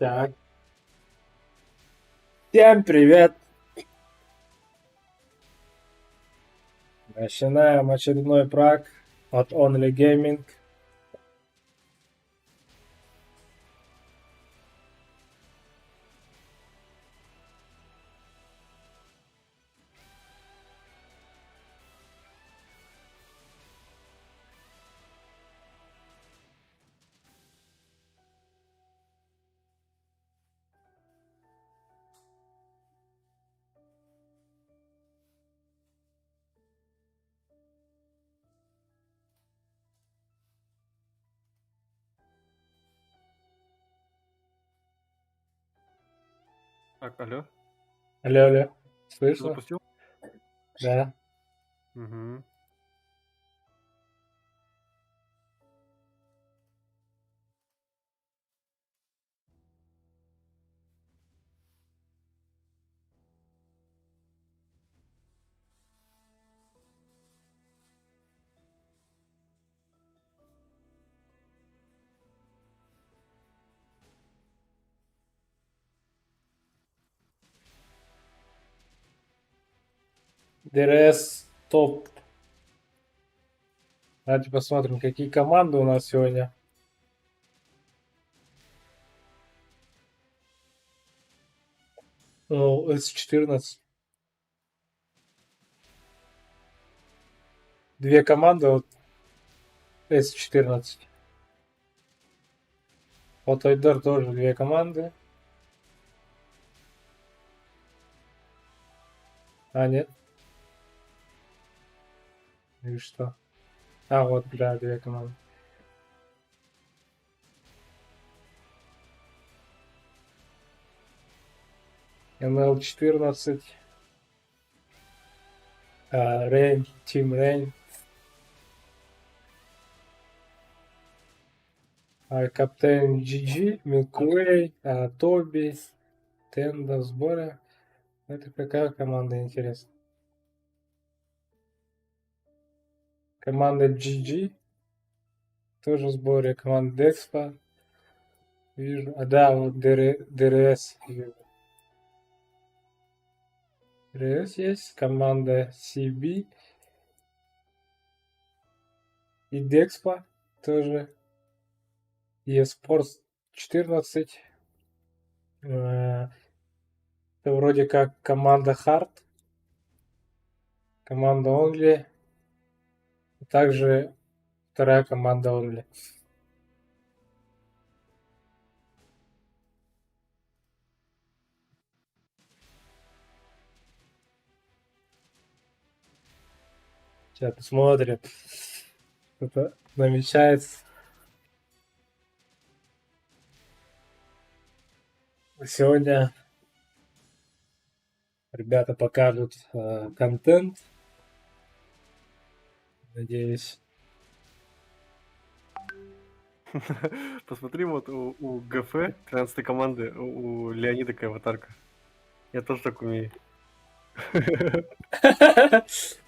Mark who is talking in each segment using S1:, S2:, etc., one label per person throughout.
S1: Так. Всем привет! Начинаем очередной прак от Only Gaming.
S2: Так, алло,
S1: Алло, алло.
S2: ты
S1: Слышно?
S2: запустил?
S1: Да.
S2: Угу.
S1: ДРС топ. Давайте посмотрим, какие команды у нас сегодня. Ну, С14. Две команды от С14. От Айдар тоже две команды. А, нет. И что? А, вот, да, две команды. МЛ-14. Рейн, Тим Рейн. Капитан GG, Милквей, Тоби, Тенда в сборе. Это какая команда, интересно? Команда GG тоже в сборе. Команда Декспа. Вижу. А, да, вот ДРС. ДРС есть. Команда CB. И Декспа тоже. eSports 14. Это вроде как команда Hard. Команда Only. Также вторая команда Only. Сейчас посмотрим. Что-то намечается. Сегодня ребята покажут контент. Надеюсь.
S2: Посмотри, вот у ГФ 13 команды, у Леонида такая аватарка. Я тоже так умею.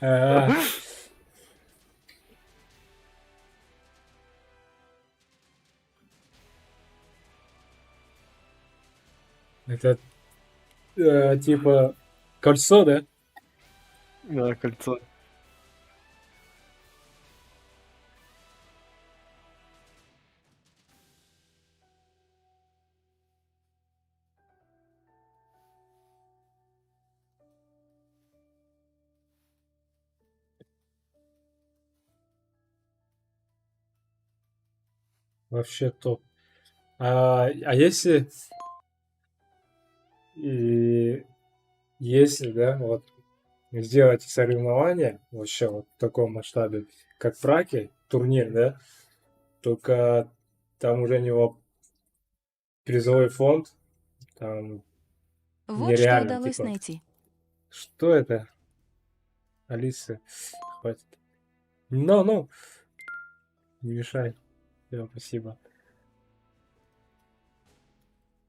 S1: А, Это типа кольцо, да?
S2: Да, кольцо.
S1: Вообще топ. А если и если, да, вот сделать соревнования вообще вот в таком масштабе, как праки, турнир, да, только там уже него призовой фонд, там
S3: Вот что
S1: нереально,
S3: удалось
S1: типа,
S3: найти.
S1: что это, Алиса, хватит. Ну, не мешай. Всё, спасибо.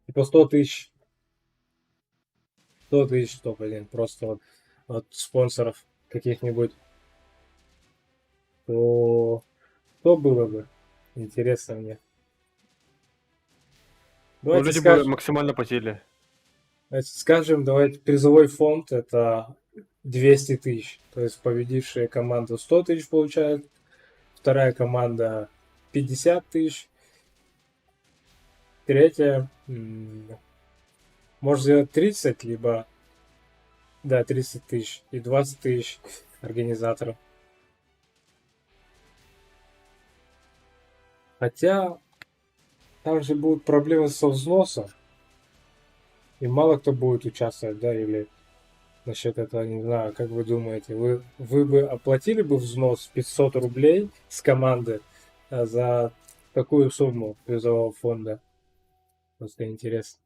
S1: Типа 100 тысяч. 100 тысяч, то, блин, просто вот от спонсоров каких-нибудь, то что было бы? Интересно мне.
S2: Ну,
S1: Давайте
S2: люди бы
S1: скажем,
S2: максимально потели.
S1: давайте призовой фонд это 200 тысяч. То есть победившая команда 100 тысяч получает, вторая команда 50 тысяч, третья может сделать 30, либо, да, 30 тысяч и 20 тысяч организаторов. Хотя там же будут проблемы со взносом, и мало кто будет участвовать, да, или насчет этого не знаю, как вы думаете, вы бы оплатили бы взнос 500 рублей с команды за такую сумму призового фонда? Просто интересно.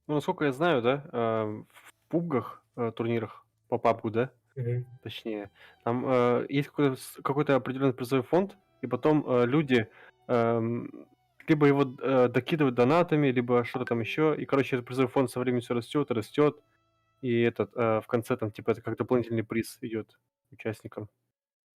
S2: Ну, насколько я знаю, да, в пубгах, турнирах по пабгу, да,
S1: Мгм.
S2: точнее, там есть какой-то определенный призовой фонд, и потом люди эм, либо его докидывают донатами, либо что-то там еще, и, короче, этот призовой фонд со временем все растет и растет, и этот в конце там типа это как дополнительный приз идет участникам.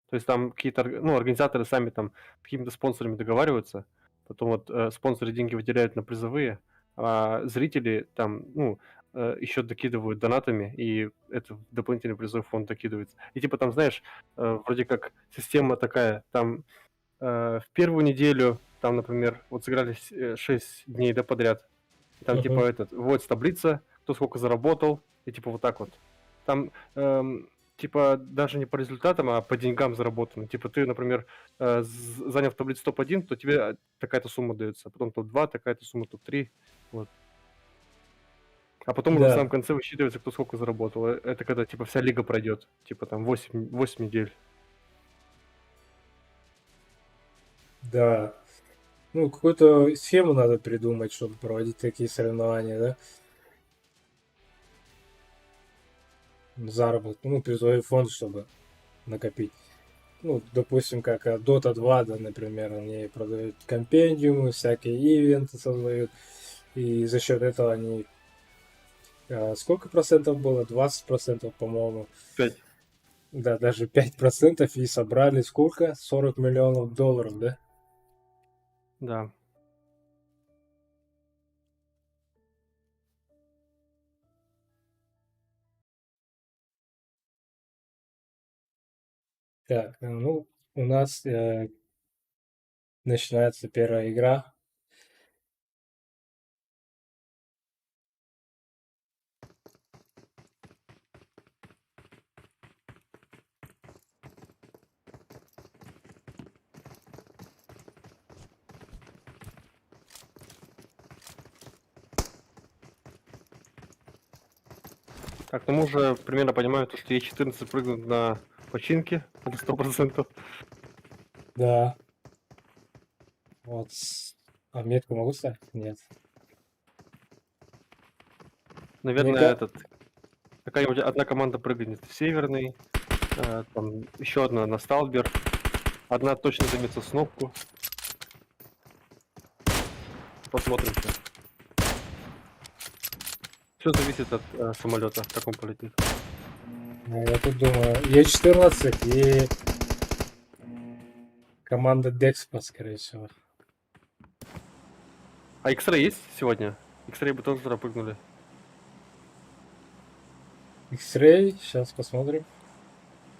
S2: То есть там какие-то ну, организаторы сами там с какими-то спонсорами договариваются, потом вот спонсоры деньги выделяют на призовые, а зрители там, ну, еще докидывают донатами, и это в дополнительный призовой фонд докидывается. И типа там, знаешь, вроде как система такая, там в первую неделю, там, например, вот сыграли 6 дней, да, подряд, и там типа
S1: Мгм.
S2: вводится таблица, кто сколько заработал, и типа вот так вот. Там типа даже не по результатам, а по деньгам заработано. Типа ты, например, занял в таблице топ-1, то тебе такая-то сумма дается, потом топ-2, такая-то сумма, топ-3. Вот. А потом уже в самом
S1: Да,
S2: конце высчитывается, кто сколько заработал. Это когда типа вся лига пройдет. Типа там 8 недель.
S1: да. Ну, какую-то схему надо придумать, чтобы проводить такие соревнования, да? Заработок, ну, призовой фонд, чтобы накопить. Ну, допустим, как Dota 2, да, например, они продают компендиумы, всякие ивенты создают, и за счет этого они, сколько процентов было? 20%, по-моему.
S2: 5.
S1: Да, даже 5% и собрали сколько? 40 миллионов долларов, да?
S2: Да.
S1: Так, ну, у нас начинается первая игра.
S2: Так, ну мы уже примерно понимаем, то, что Е14 прыгнут на починки, это 100%.
S1: Да, вот. А метку могу ставить? Нет. Мне
S2: Наверное,
S1: ка-
S2: этот какая-нибудь одна команда прыгнет в северный, там еще одна на Сталбер, одна точно займется снопку. Посмотрим всё. Все зависит от самолета, как он полетит.
S1: я тут думаю, Е14 и команда Декспа, скорее всего.
S2: А X-Ray есть сегодня? X-Ray бы тоже туда прыгнули.
S1: X-Ray, сейчас посмотрим.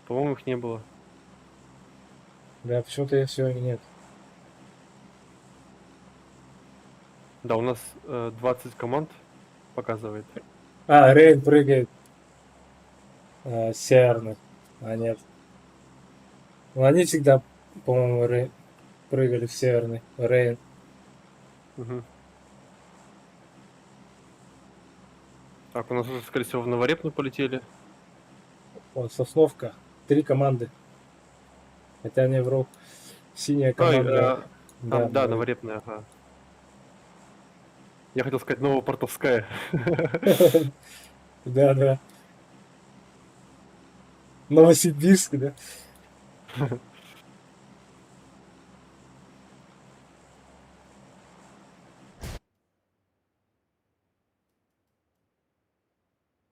S2: По-моему, их не было.
S1: Да, почему-то их сегодня нет.
S2: Да, у нас 20 команд показывает.
S1: А, Рейн прыгает северных. А, нет. Ну, они всегда, по-моему, прыгали в северный. Рейн.
S2: Мгм. Так, у нас уже, скорее всего, в Новорепну полетели.
S1: Вот, Сосновка. 3 команды. Хотя не вру. Синяя
S2: Ой,
S1: команда. Да,
S2: там, да,
S1: говорит.
S2: Новорепная, ага. Я хотел сказать Новопортовская.
S1: Да, да. Новосибирск, да?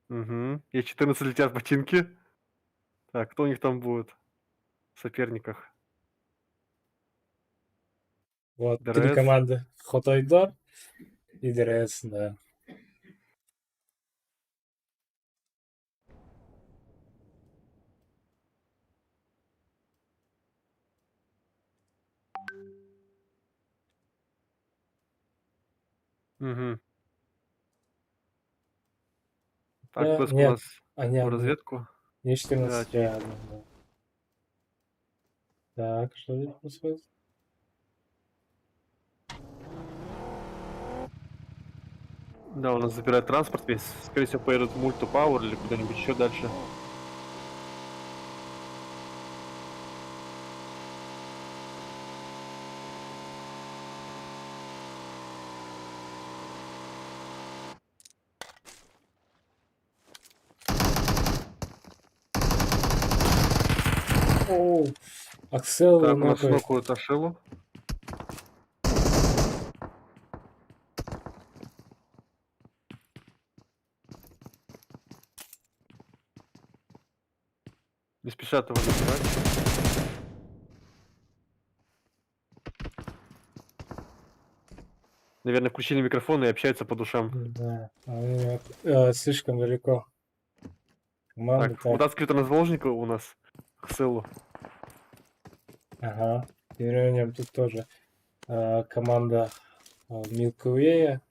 S2: Угу. Е14 летят ботинки. Так, кто у них там будет? соперниках.
S1: Вот, 3
S2: ДРС.
S1: команды. Хотойдор и ДРС, да.
S2: Мгм. Так,
S1: Да,
S2: Блэск у
S1: нет,
S2: нас
S1: они
S2: в
S1: одни.
S2: разведку.
S1: Не
S2: Да,
S1: 14 рядом, да. Так, что здесь происходит?
S2: да, у нас забирает транспорт весь. Скорее всего, поедут в Мульту Пауэр или куда-нибудь еще дальше.
S1: Оу, Аксел
S2: Так, у нас
S1: нокает.
S2: нокают Ашелу. Не спешат его забирать. Наверное, включили микрофон и общаются по душам.
S1: Да, они слишком далеко. Команда
S2: Так,
S1: так.
S2: вытаскивает у нас заложника у нас. Хселу.
S1: Ага. Тем временем тут тоже команда Милковея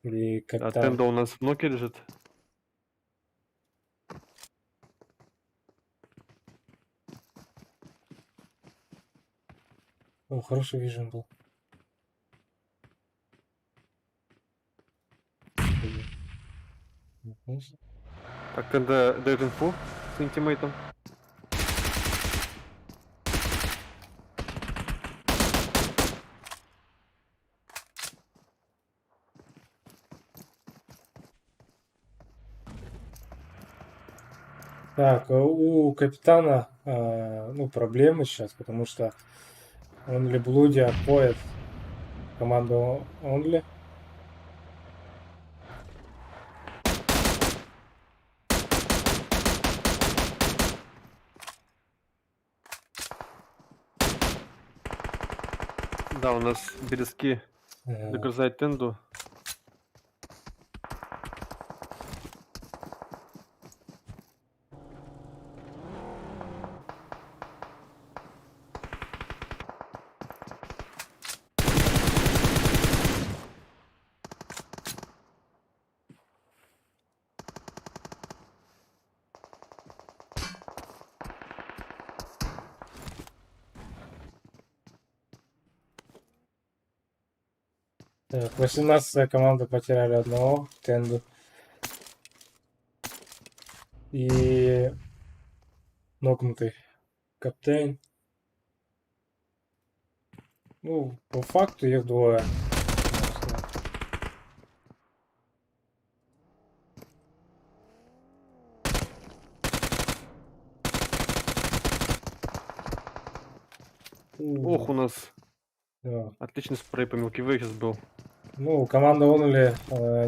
S1: или как
S2: А
S1: там.
S2: Тендо у нас в ноке лежит.
S1: О, хороший вижен был. Блин. Наткнулся.
S2: Так, Тендо дает инфу с интимейтом.
S1: Так, у капитана ну, проблемы сейчас, потому что Онли Блуди отходит команду Онли.
S2: Да, у нас березки загрызает Тенду.
S1: Так, 18-я команда потеряли одного, Тенду. И нокнутый капитан. Ну, по факту их двое. можно сказать.
S2: Ох, у нас
S1: Да.
S2: отличный спрей по Milky Way сейчас был.
S1: Ну, команда Онли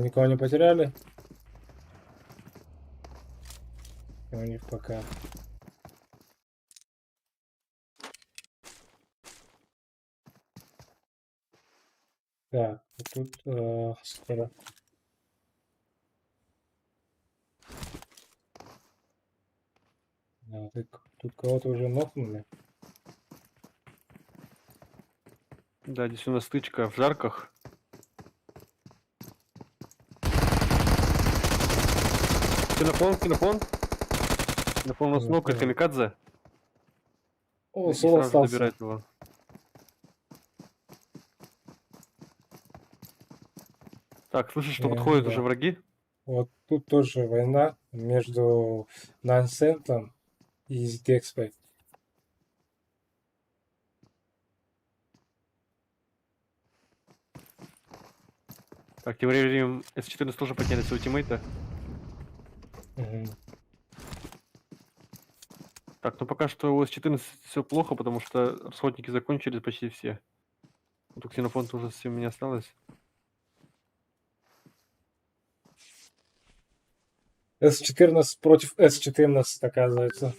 S1: никого не потеряли. И у них пока. Так, вот тут скоро. Да, тут кого-то уже нокнули.
S2: Да, здесь у нас стычка в жарках. Кинофон. Кинофон у нас нокает камикадзе.
S1: О,
S2: И
S1: соло
S2: сразу же
S1: остался.
S2: добирает его. Так, слышишь, что подходят уже
S1: Да.
S2: враги?
S1: Вот тут тоже война между Нансентом и Зитекспой.
S2: Так, тем временем С-14 тоже потеряли своего тиммейта.
S1: Мгм.
S2: Так, ну пока что у С-14 все плохо, потому что расходники закончились почти все. Вот у Ксенофонта уже совсем не осталось.
S1: С-14 против С-14, оказывается.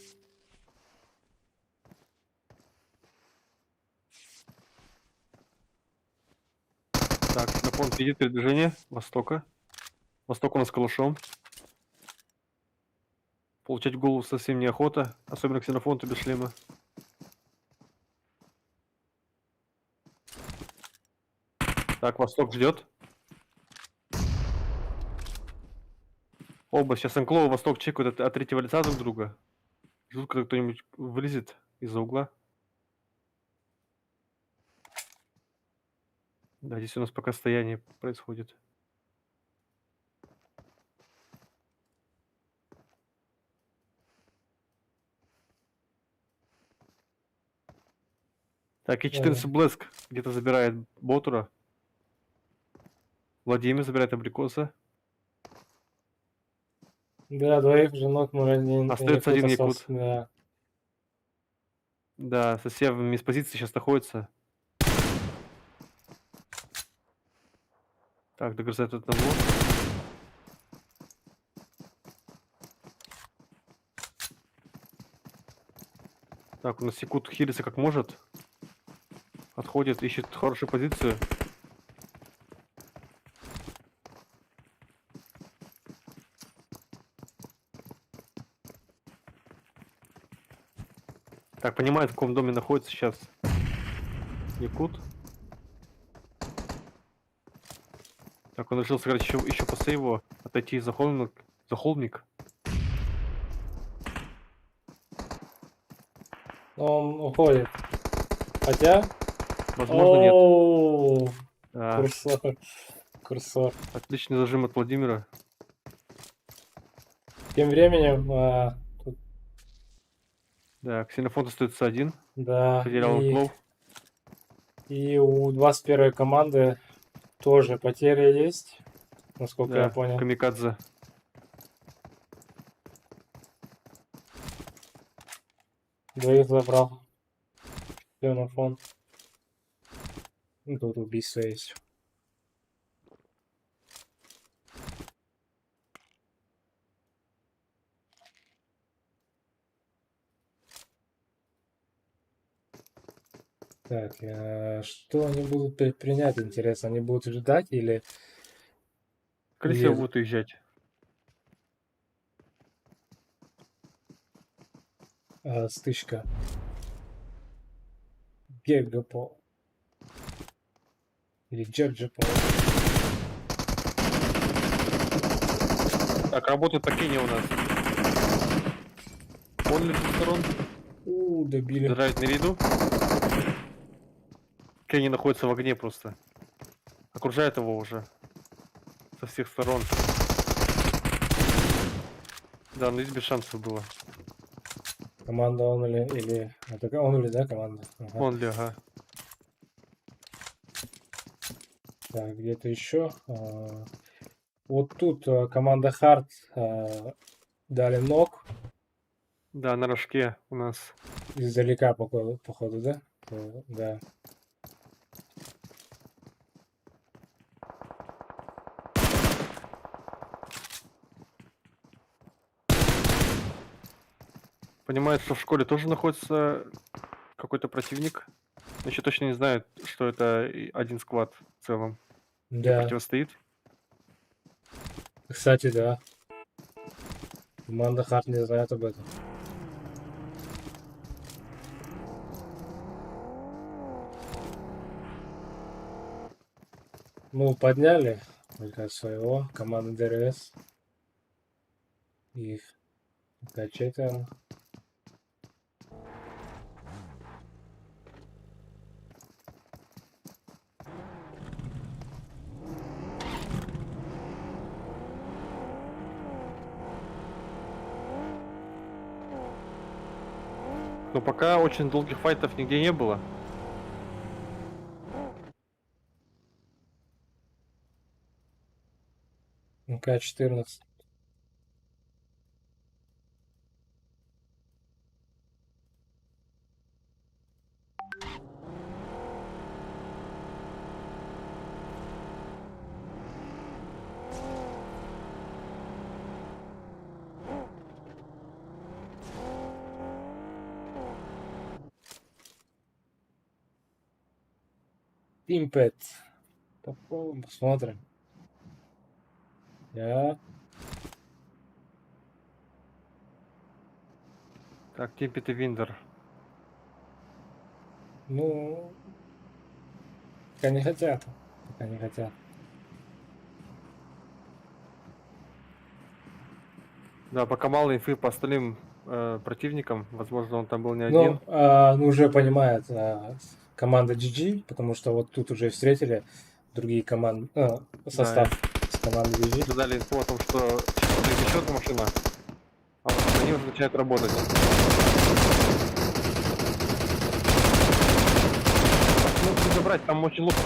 S2: Ксенофонт видит передвижение востока. Восток у нас калашом. Получать в голову совсем неохота, особенно ксенофонту без шлема. Так, восток ждет. Оба сейчас Анклова восток чекают от третьего лица друг друга. Ждут, когда кто-нибудь вылезет из-за угла. Да, здесь у нас пока стояние происходит. Так, и 14 Блеск где-то забирает Ботура. Владимир забирает Абрикоса.
S1: Да, двоих женок мы не
S2: Остается один
S1: остался,
S2: Якут.
S1: да.
S2: Да, совсем в позиции сейчас находится. Так, догрызает одного. Так, у нас Якут хилится как может. Отходит, ищет хорошую позицию. Так, понимает, в каком доме находится сейчас Якут. Так, он решил сыграть еще по сейву, отойти за холмик. За холмик.
S1: Но он уходит. Хотя...
S2: Возможно, нет.
S1: Оу,
S2: Да,
S1: курсор. Курсор.
S2: отличный зажим от Владимира.
S1: Тем временем, тут,
S2: Да, Ксенофонт остается один.
S1: да,
S2: Потерял Анклов.
S1: и у 21-й команды тоже потери есть, насколько я
S2: Да,
S1: понял.
S2: Камикадзе.
S1: Двоих забрал. Ксенофон. Ну, тут убийство есть. Так, что они будут предпринять, интересно? Они будут ждать или
S2: Скорее всего,
S1: Или-
S2: будут уезжать.
S1: стычка? Гегапол. Или Джерджипол.
S2: Так, работает Пакиня у нас. Полный со сторон.
S1: Добили.
S2: Держать на виду. Кенни находится в огне просто. Окружает его уже. Со всех сторон. Да, но здесь без шансов было.
S1: Команда он или... Это он или, да, команда? Ага.
S2: Он ли, ага.
S1: Так, где-то еще. Вот тут команда Хард дали ног
S2: Да, на рожке у нас.
S1: издалека, походу, да? Да.
S2: Понимает, что в школе тоже находится какой-то противник. Но еще точно не знает, что это один сквад в целом. Мне
S1: Да.
S2: противостоит.
S1: Кстати, да. Команда Хард не знает об этом. Ну, подняли только своего, команда ДРС. Их четверо.
S2: Но пока очень долгих файтов нигде не было.
S1: МК-14. Импет. Попробуем, посмотрим. Я...
S2: Так, Тимпит и Виндер.
S1: Ну, пока не хотят. Пока не хотят.
S2: Да, пока мало инфы по остальным противникам. Возможно, он там был не один.
S1: Ну, ну, уже понимает команда GG, потому что вот тут уже встретили другие команды,
S2: Да,
S1: состав с команды GG.
S2: уже дали инфу о том, что сейчас подъедет еще одна машина, а вот они уже начинают работать. Ну, не забрать, там очень ловко.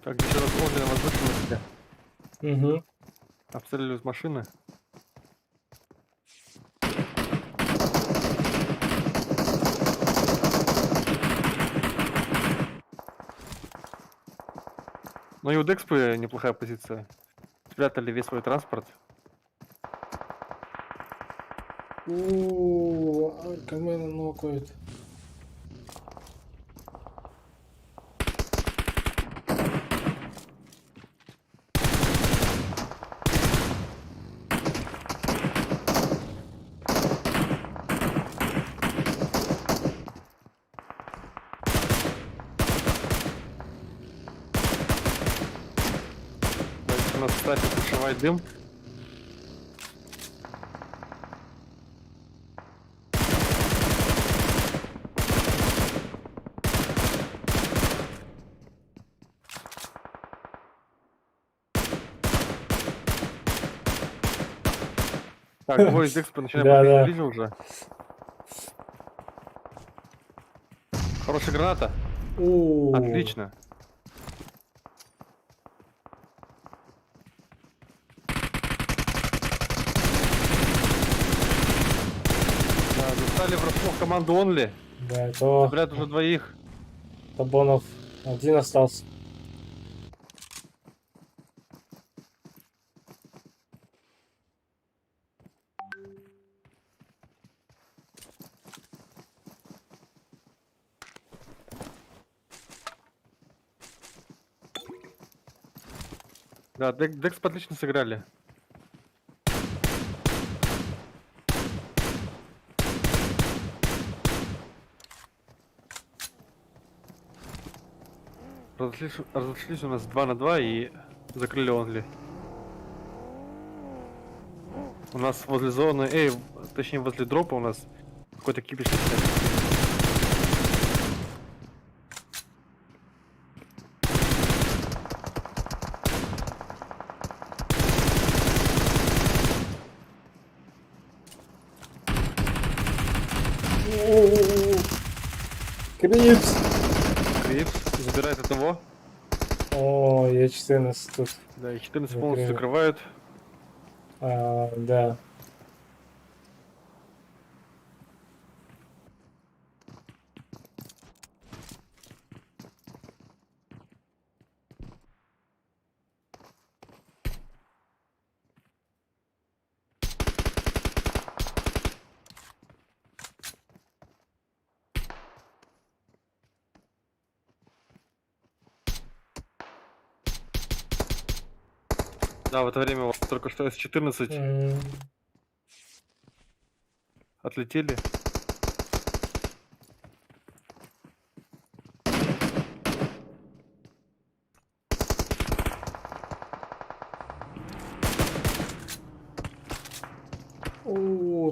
S2: Так, еще раз Оли на возвышенности.
S1: Угу.
S2: Обстреливают с машины. Ну и у Декспы неплохая позиция. Спрятали весь свой транспорт.
S1: Аркамена нокает.
S2: То есть у нас, кстати, душевой дым. Так, двое из Декспы начинают
S1: Да,
S2: подходить
S1: да.
S2: ближе уже. Хорошая граната. Отлично. Да, застали врасплох команду Онли.
S1: Да, это
S2: Забирают уже двоих.
S1: Табонов один остался.
S2: Да, Декс отлично сыграли. Разошлись у нас 2 на 2 и закрыли Онли. У нас возле зоны, точнее возле дропа у нас какой-то кипиш.
S1: Крипс!
S2: Крипс забирает одного.
S1: О, Е14 тут.
S2: Да, и 14
S1: Закрыли.
S2: полностью закрывают.
S1: Да.
S2: Да, в это время вот только что С-14 отлетели.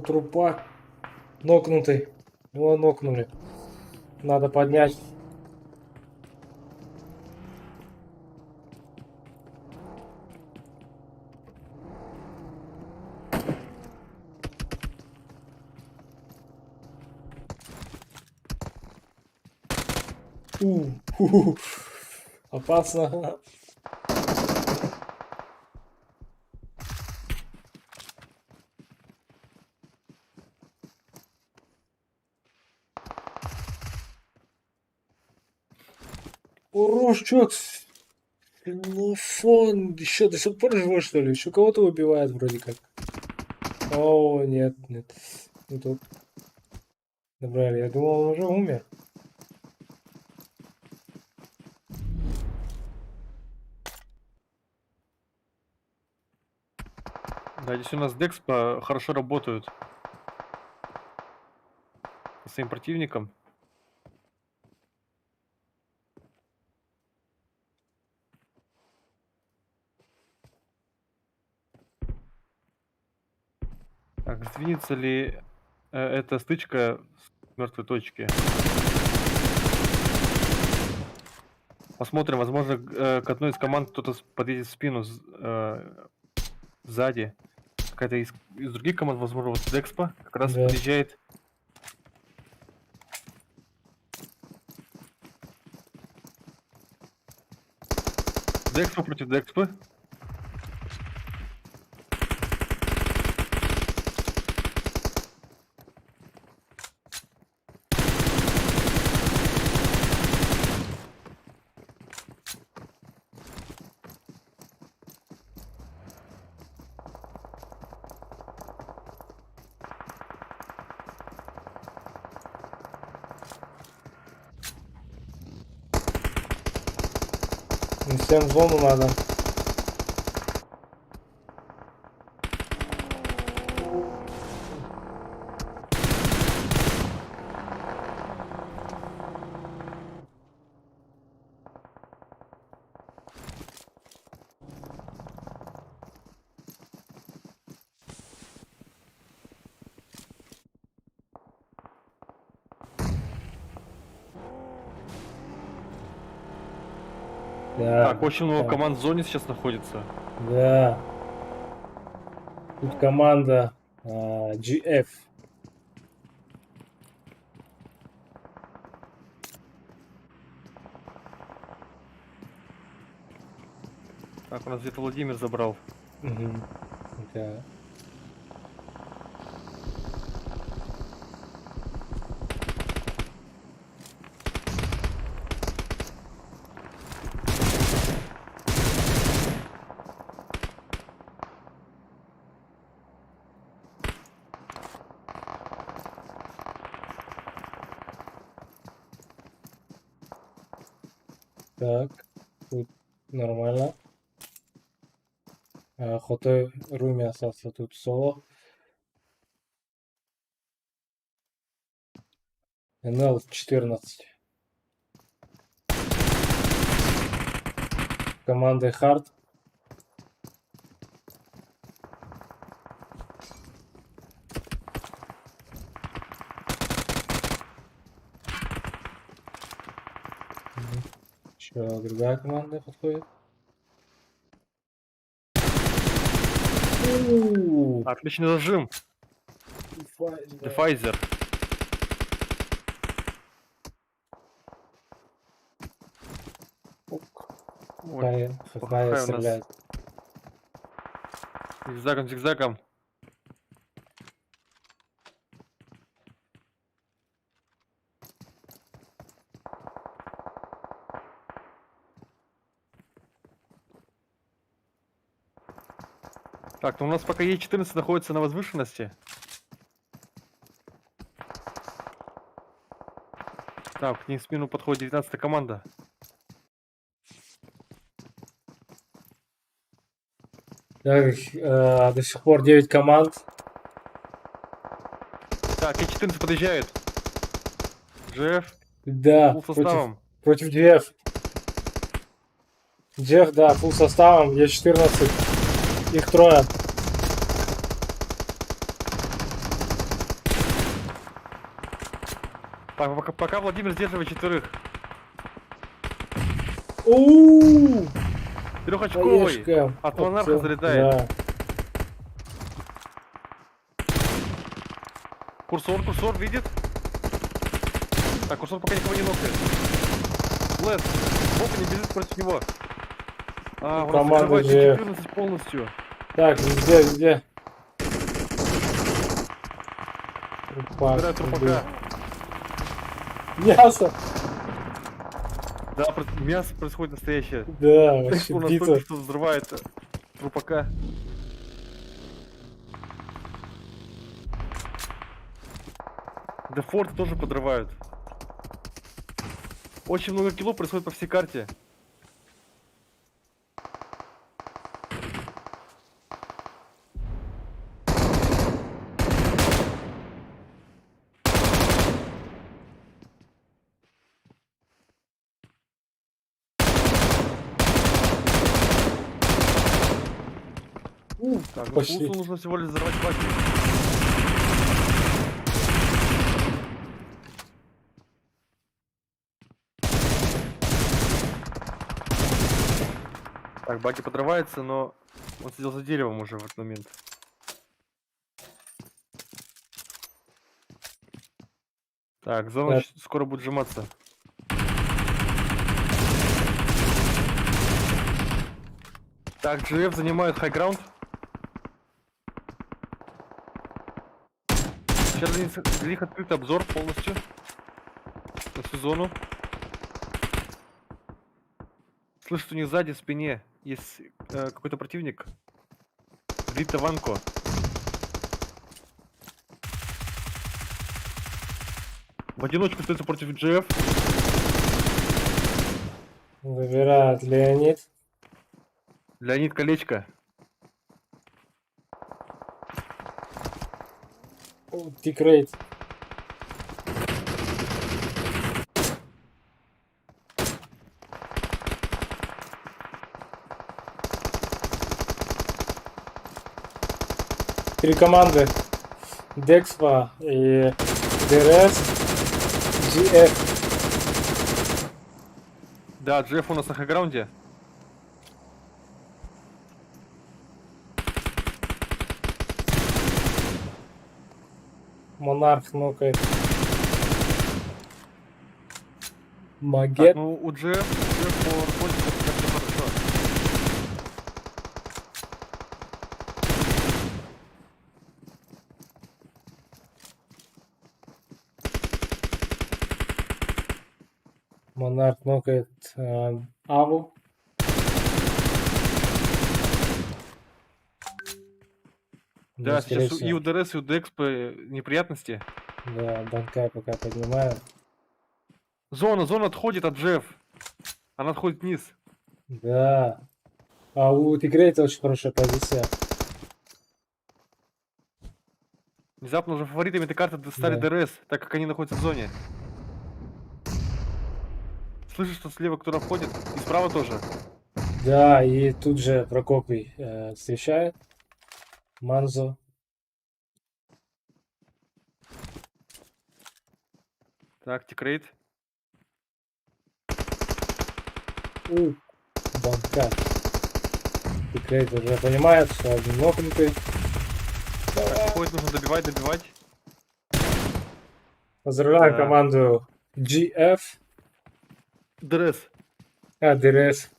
S1: Трупак. Нокнутый. Его нокнули. Надо поднять. Фу. Опасно. Урош, чё? Ксенофон. Еще до сих пор живой, что ли? Еще кого-то убивает вроде как. О, нет. Не тут. Добрали. Я думал, он уже умер.
S2: Да, здесь у нас Декс хорошо работают со своим противником. Так, сдвинется ли эта стычка с мертвой точки? Посмотрим, возможно, к одной из команд кто-то подъедет в спину сзади. Какая-то из других команд, возможно, вот Декспа как раз
S1: Да.
S2: подъезжает. Декспа против Декспы.
S1: Всем в зону надо. Да.
S2: Так, очень много
S1: так,
S2: команд в зоне сейчас находится.
S1: Да. Тут команда GF.
S2: Так, у нас где-то Владимир забрал.
S1: Мгм. Да. Так, тут нормально. Хотой Руми остался тут соло. НЛ 14. Команды Хард. Еще другая команда подходит.
S2: Отличный зажим. Дефайзер. Ой,
S1: Какая
S2: у нас
S1: стреляет.
S2: зигзагом, зигзагом. Так, ну у нас пока Е14 находится на возвышенности. Так, к ним в спину подходит 19-я команда.
S1: Так, до сих пор 9 команд.
S2: Так, Е14 подъезжает. Джефф,
S1: Да,
S2: фулл составом.
S1: против GF. GF, да, фулл составом. Е14. Их трое.
S2: Так, пока Владимир сдерживает 4.
S1: Ууу,
S2: Трехочковый.
S1: Поешка.
S2: От монарха залетает.
S1: Да.
S2: Курсор видит. Так, курсор пока никого не нокает. Флэт. Бог не бежит против него. А, он
S1: Команда
S2: закрывает
S1: же-
S2: 14 полностью.
S1: Так, везде. Трупак,
S2: Собирает трупака.
S1: Мясо!
S2: Да, мясо происходит настоящее.
S1: Да,
S2: Так
S1: вообще
S2: что у нас
S1: битва.
S2: только что взрывает трупака. Да форт тоже подрывают. Очень много киллов происходит по всей карте. Так, ну
S1: Пошли.
S2: Фулсу нужно всего лишь взорвать баки. Так, баки подрывается, но он сидел за деревом уже в этот момент. Так, зона
S1: Так.
S2: скоро будет сжиматься. Так, GF занимает хайграунд. Сейчас для них открыт обзор полностью на всю зону. Слышит, у них сзади в спине есть какой-то противник. Вита Ванко. В одиночку остается против GF.
S1: Забирает Леонид.
S2: Леонид Колечко.
S1: Тикрейт. Три команды. Декспа и ДРС. GF.
S2: Да, GF у нас на хайграунде.
S1: Монарх нокает.
S2: Так,
S1: Магет.
S2: ну у GF по работе как все хорошо.
S1: Монарх нокает Аву. Ну,
S2: Да,
S1: скорее
S2: сейчас и у
S1: всего.
S2: ДРС, и у Декспа неприятности.
S1: Да, Банкай пока поднимаю.
S2: Зона отходит от GF. Она отходит вниз.
S1: Да. А у Тигрейта очень хорошая позиция.
S2: Внезапно уже фаворитами этой карты стали
S1: Да.
S2: ДРС, так как они находятся в зоне. Слышишь, что слева кто-то входит? И справа тоже.
S1: Да, и тут же Прокопий встречает Манзо.
S2: Так, тикрейт.
S1: Банка. Тигрейт уже понимает, что один нокнутый.
S2: Так, входит, нужно добивать.
S1: Поздравляю
S2: Да.
S1: команду GF.
S2: ДРС.
S1: ДРС.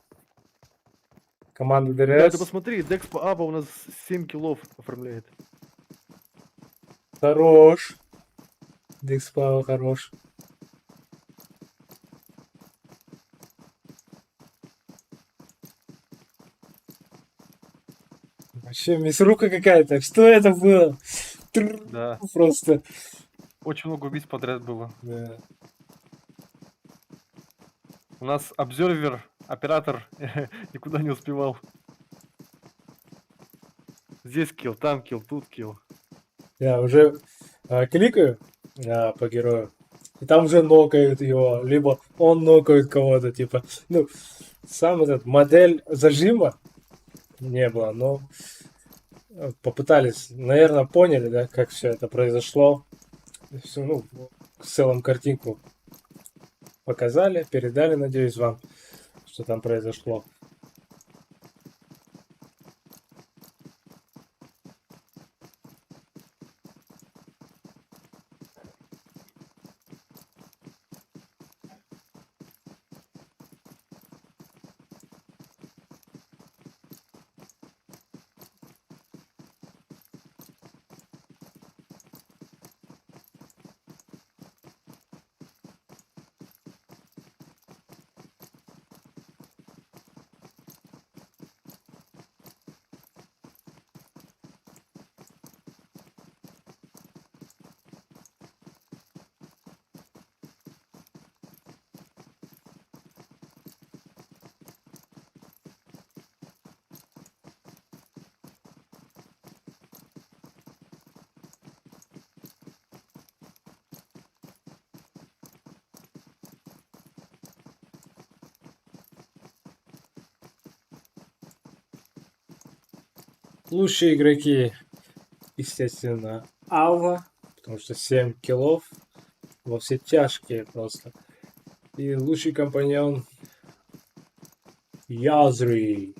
S1: Команда
S2: Да, ты
S1: ДРС.
S2: посмотри, Декспа Аба у нас 7 киллов оформляет.
S1: Хорош. Дикспау хорош. Вообще мясорубка какая-то. Что это было?
S2: Да.
S1: Просто.
S2: Очень много убийств подряд было.
S1: Да.
S2: У нас обзервер, оператор никуда не успевал. Здесь килл, там килл, тут килл.
S1: Я уже кликаю по герою. И там уже нокают его, либо он нокает кого-то, типа. Ну, сам этот модель зажима не было, но попытались, наверное, поняли, да, как все это произошло. Всю, ну, в целом картинку показали, передали, надеюсь, вам, что там произошло. Лучшие игроки, естественно, Ава, потому что 7 киллов во все тяжкие просто. И лучший компаньон Язри.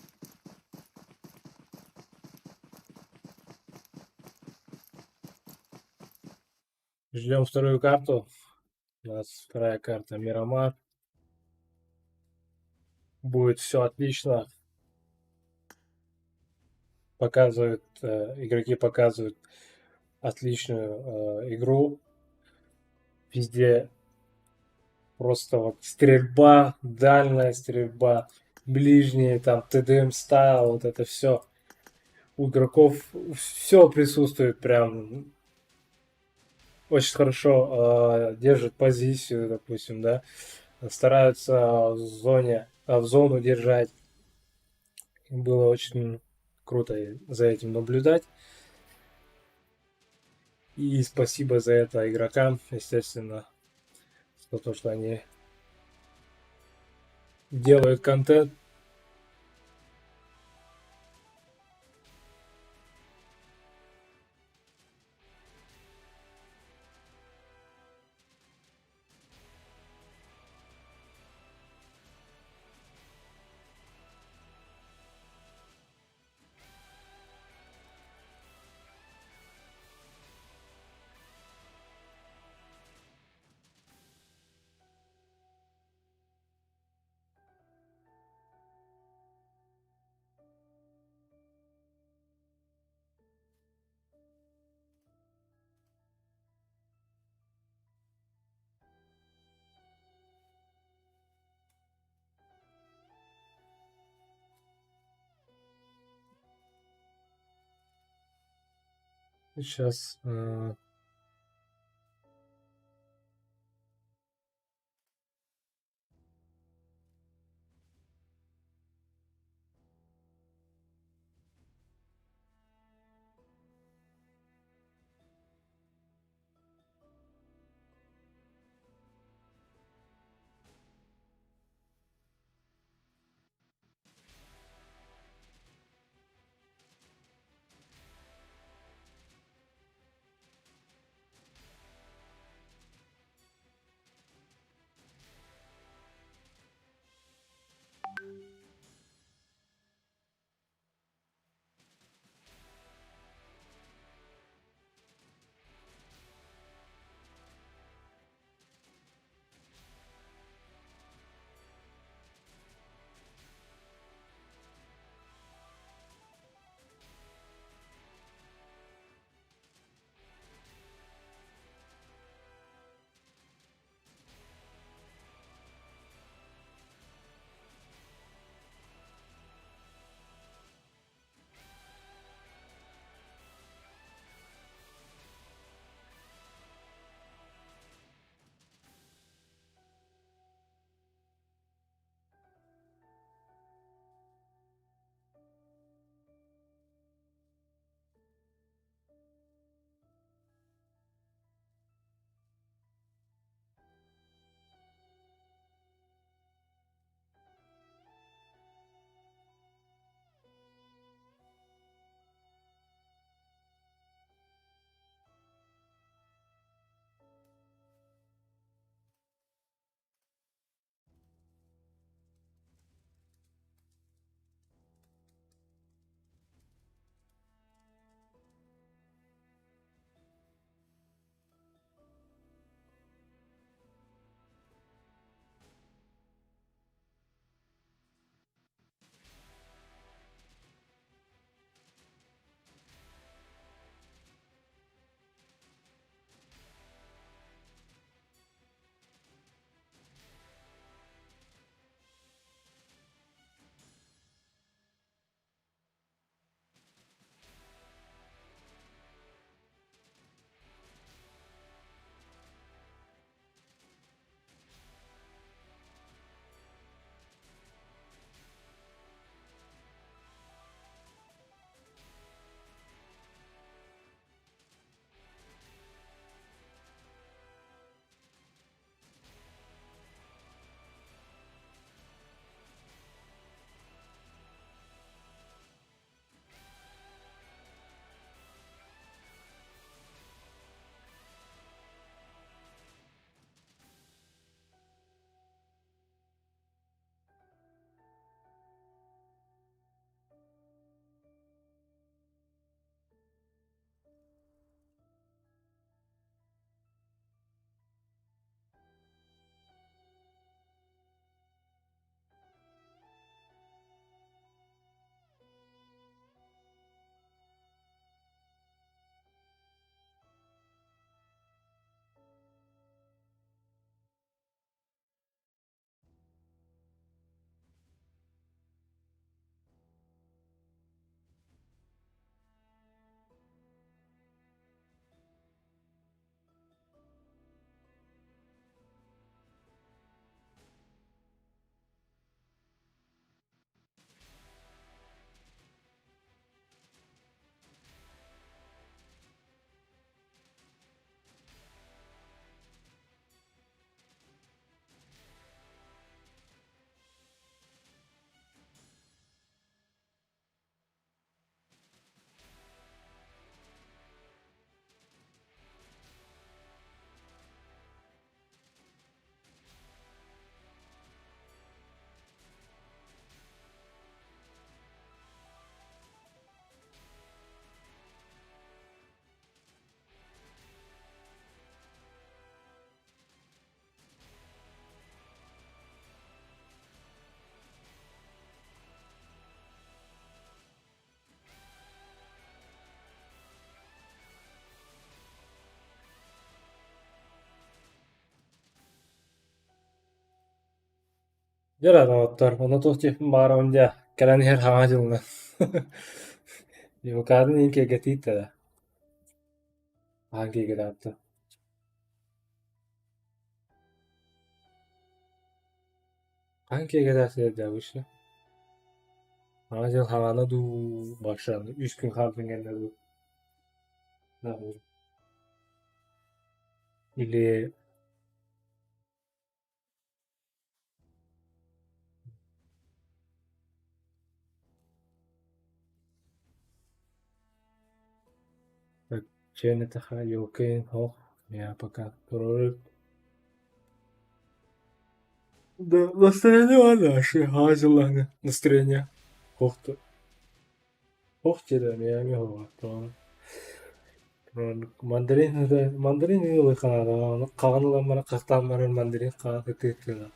S1: Ждем вторую карту. У нас вторая карта Мирамар. Будет все отлично. Показывают, игроки показывают отличную игру. Везде просто вот стрельба, дальняя стрельба, ближние, там, ТДМ стайл, вот это все. У игроков все присутствует прям очень хорошо держат позицию, допустим, да, стараются в зоне, в зону держать. Было очень круто за этим наблюдать. И спасибо за это игрокам, естественно, за то, что они делают контент. Сейчас Жарар оттор, онотух тип барам дя, кэлэн хэр хамажилна. Юкадын инке гатита да, анке гатата. Анке gатата да вышла. Hamajil hamana du başlandı. 3 gün kaldın gene du. Ne yapayım? İli bak çene taha yokein hoch. Ya пока. Doğru. Да, настроение вообще, hazırlandı. Настроение. Hochtu. Hochtu da ya mi hava. Tamam. Mandarin yılı kanada. Kağanılan bana kaktan bana mandarin kağıdı tütüla.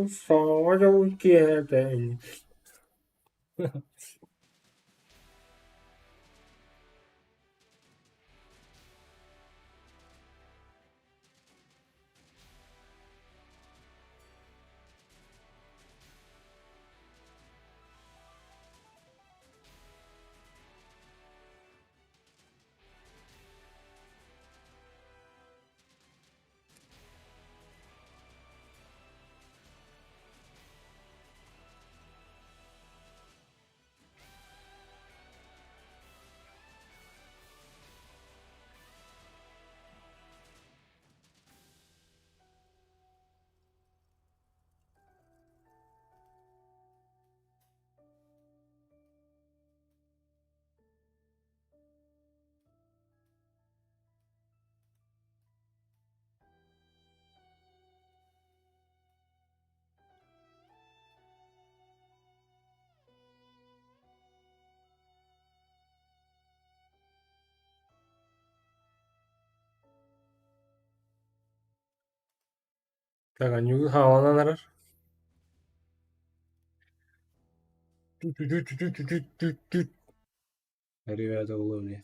S1: Sağacağım ki yerden. Kanka yugu havalan arar. Tüt tüt tüt tüt tüt tüt tüt. Rivayet olabilir.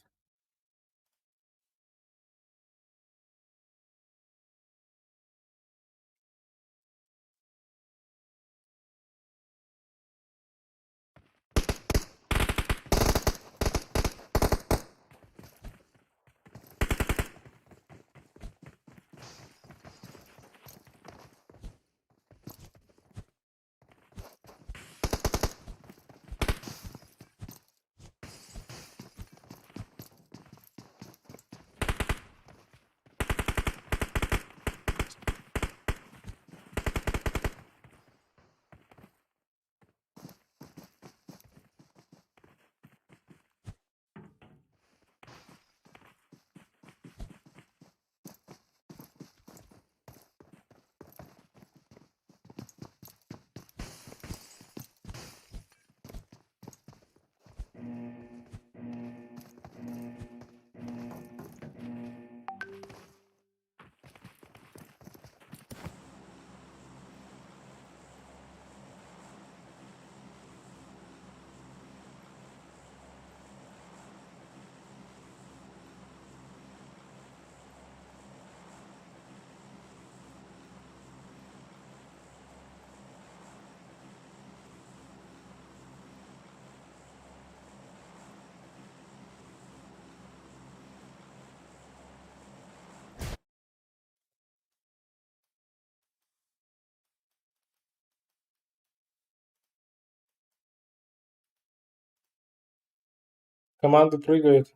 S1: Команда прыгает.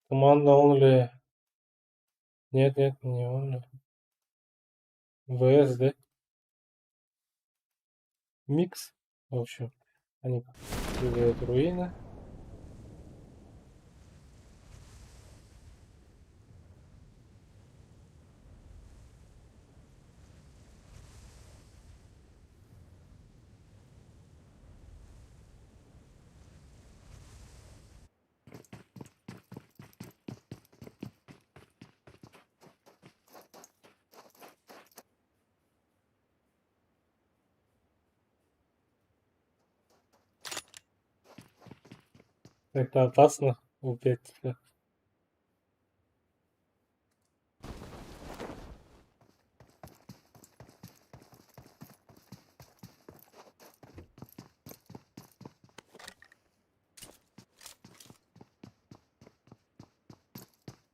S1: Команда only. Нет, нет, не only. ВС, да? Микс. В общем, они прыгают руины. Это опасно. Опять.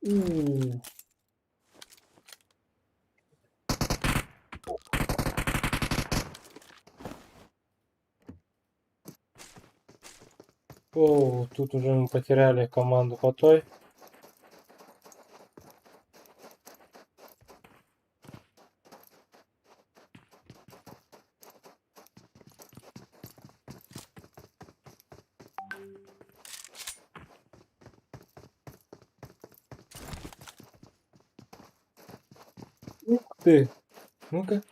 S1: У. О, тут уже мы потеряли команду по той. Ух ты! Ну-ка.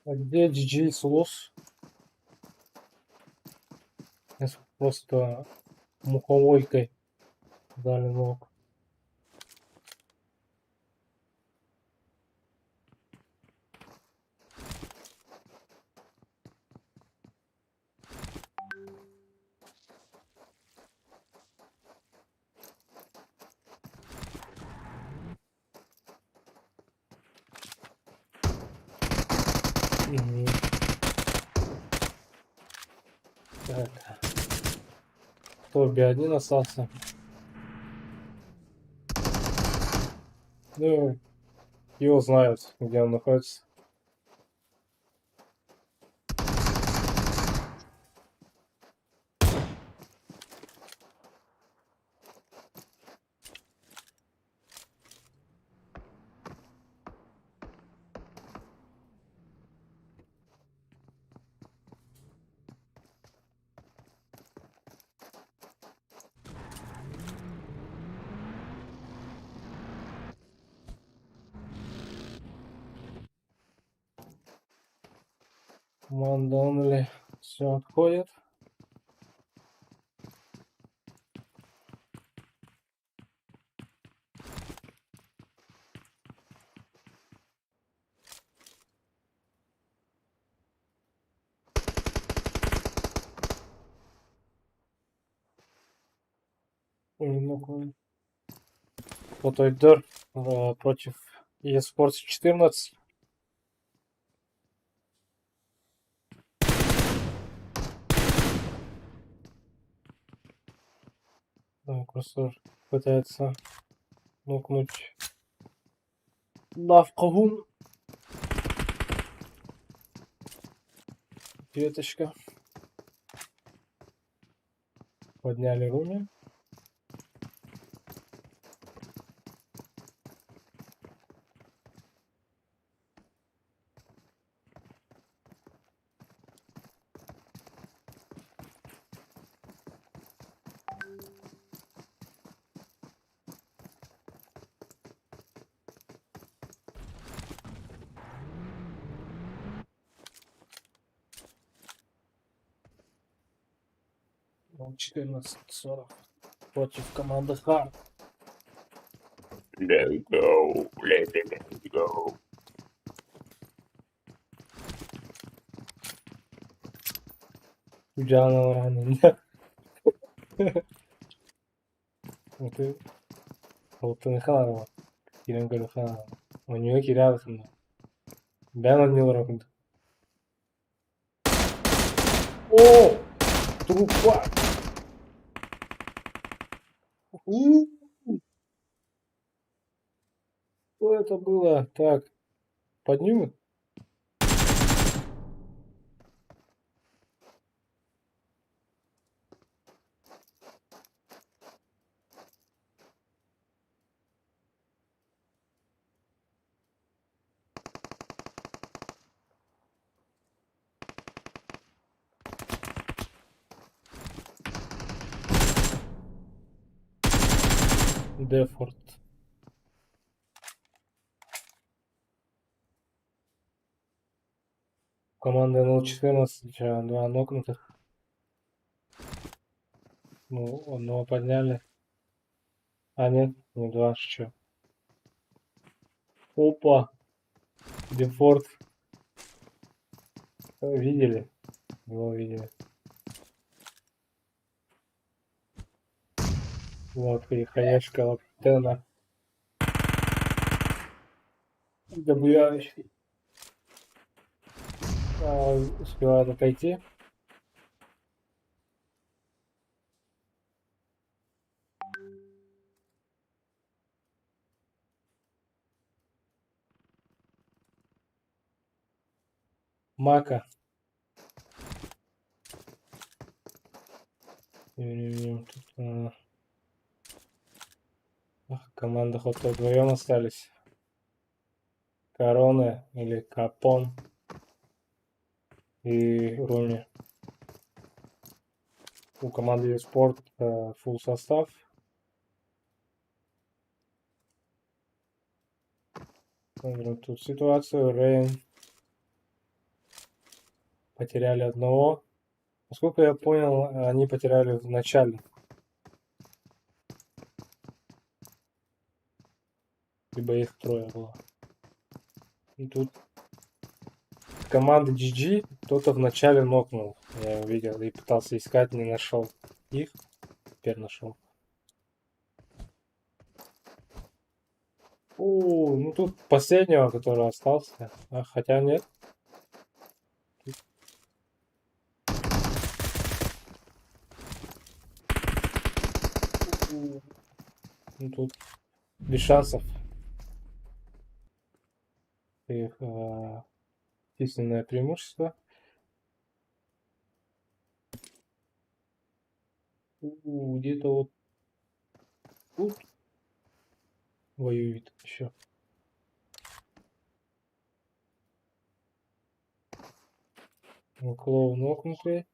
S1: А где GG Слус? Просто муховойкой дали ног. Мгм. Так. Кто B1 остался? Ну, его знают, где он находится. Команда Only все отходит. Ой, ну-ка. Вот Ойдер против eSports 14. Курсор пытается нокнуть Давкагун. Веточка. Подняли руны. Ну, 14:40 против команды Хард.
S3: Let's go. Let's go.
S1: Kucağına var anında. Itu fotoğrafını kadar var. Kirim kadar falan. Oynuyor kiralasında. Ben oynuyorum şimdi. О! Трупа! У! Что это было? Так, поднимут? Дефорт. Команда 014, 2 нокнутых. Ну, одного подняли. А нет, не два, что. Опа! Дефорт. Видели? Его видели. Вот, переходящая лаптена. Добавляющий. Успевает отойти. Мака. Тут, команда хоть вдвоем остались. Короны или Капон и Руми. У команды спорт full состав. Смотрим тут ситуацию. Рейн потеряли одного. Насколько я понял, они потеряли в начале. Либо их трое было. И тут команда GG кто-то в начале нокнул. Я его видел и пытался искать, не нашел их. Теперь нашел. Ну тут последнего, который остался. Хотя нет. Ну, тут без шансов. Их численное преимущество. Где-то вот тут воюет еще. Клоу нокнутый.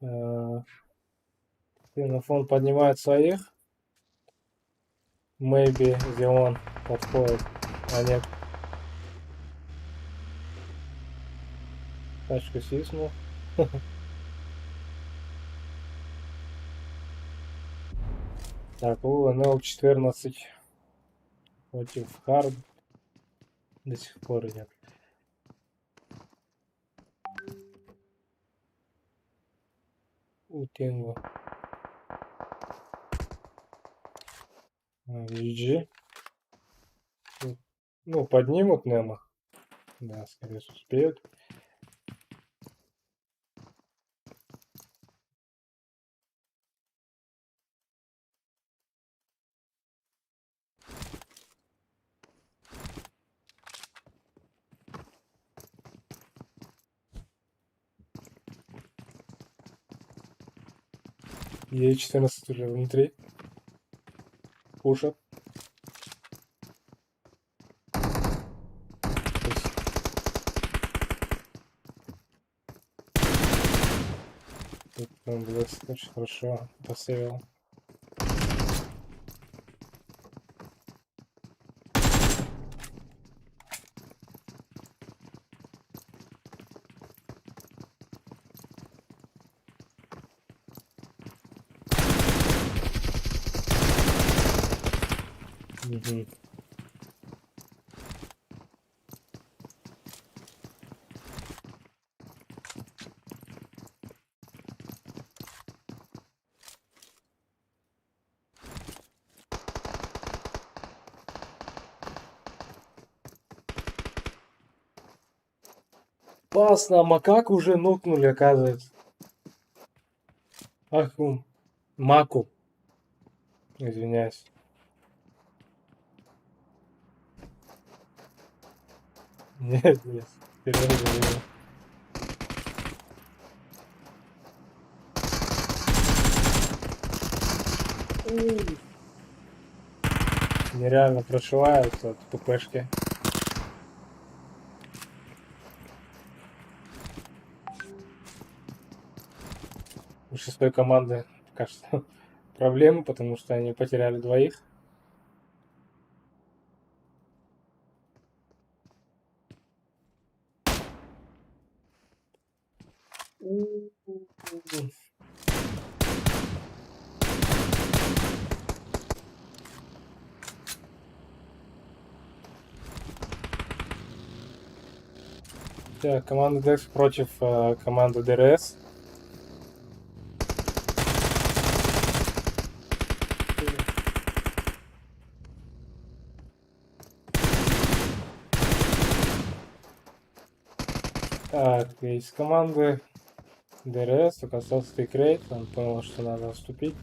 S1: Фон поднимает своих. Maybe the one подходит. А нет. Тачку свистнул. Так, НЛ-14 против Хард до сих пор идет. Тинго. GG. Ну, поднимут Немо. Да, скорее всего, успеют. Е14 уже внутри. Пушат. Тут Блэкс очень хорошо посеял. Угу. Пас на макаку уже нокнули, оказывается. Ах, маку. Извиняюсь. Нет, нет. Серьезно. Нереально прошиваются от ППшки. У шестой команды, кажется, проблемы, потому что они потеряли двоих. Так, команда Dex против команды ДРС. Так, из команды ДРС только остался Тикрейт. Он понял, что надо отступить.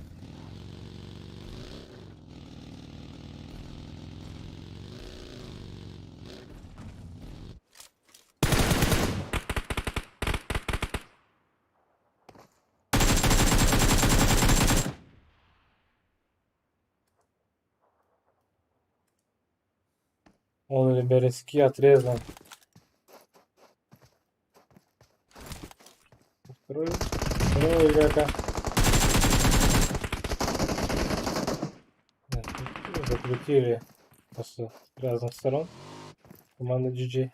S1: Он или березки отрезан. Второго игрока. Закрутили с разных сторон. Команда GG.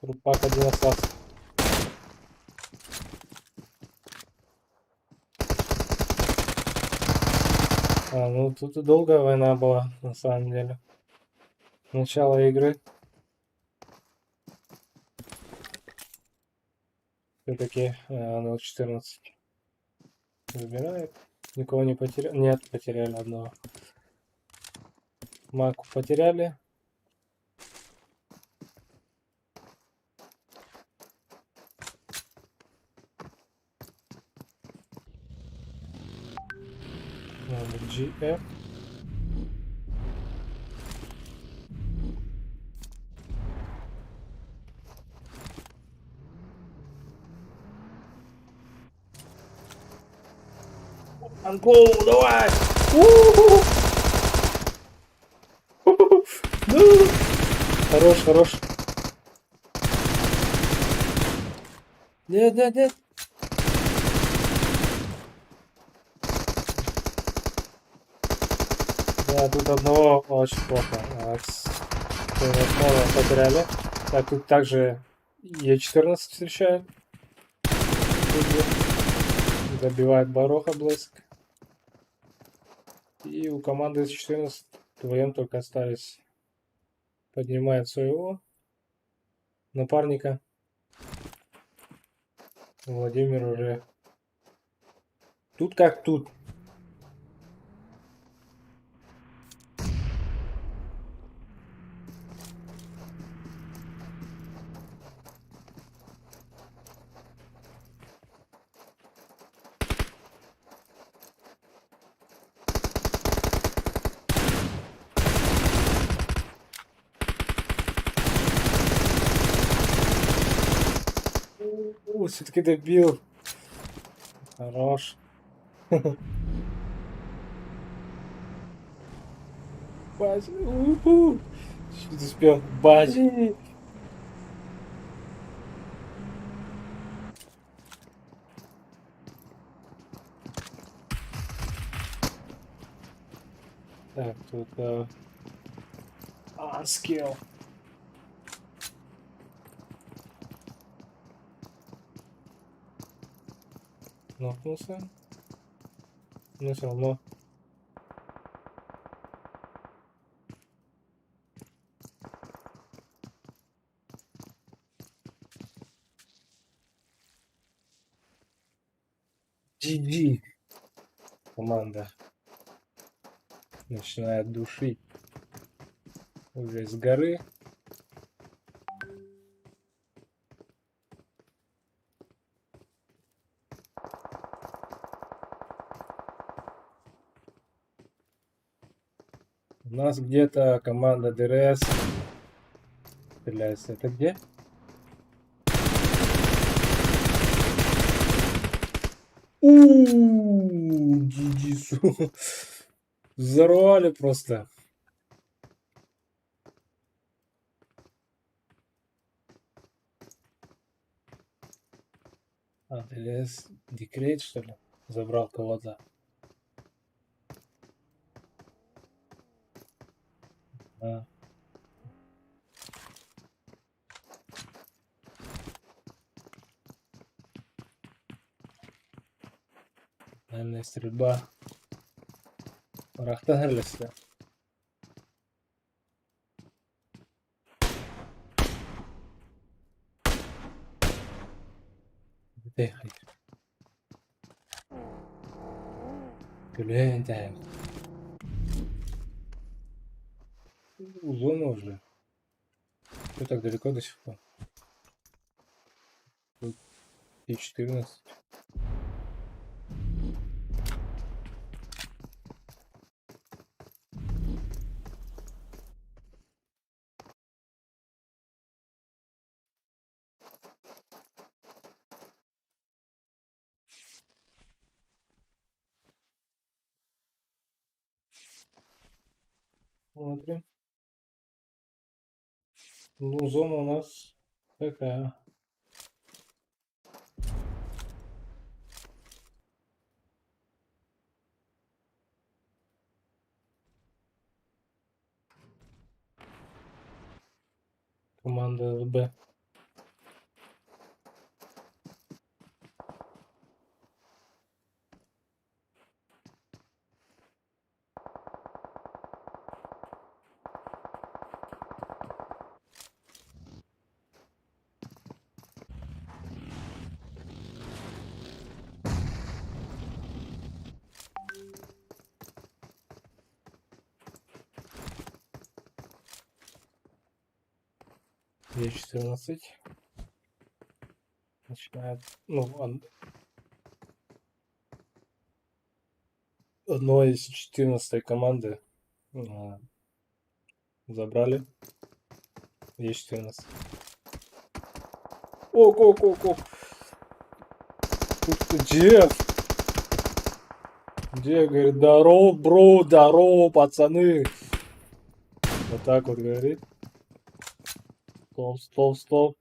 S1: Трупак один остался. Ну тут и долгая война была, на самом деле. Начало игры. Все-таки 0.14 забирает. Никого не потеряли. Нет, потеряли одного. Маку потеряли. GF. Анкоу, давай! Ну! Хорош, хорош. Нет, нет, нет. Да, тут одного очень плохо. Снова потеряли. Так, тут также Е14 встречают. Забивает Бароха блеск. И у команды С14 вдвоем только остались. Поднимает своего напарника. Владимир уже тут как тут. Все-таки добил. Хорош. Бази. Чуть успел. Бази. Так, тут скилл. Нокнулся. Но все равно. GG. Команда начинает душить уже с горы. У нас где-то команда ДРС стреляется. Это где? GG. Взорвали просто. ДРС декрет, что ли? Забрал кого-то. Наверное, стрельба. Рахтан херлесте. Эх, Гүлэн тайм. Зона уже. Что так далеко до сих пор? Тут и 14. Смотрим. Ну, зона у нас такая. Команда СБ. Е14. Начинает. Ну, одной из 14 команды забрали. Е14. Ок. Джефф! Джефф говорит, здорово, бро, здорово, пацаны. Вот так вот говорит. Стоп.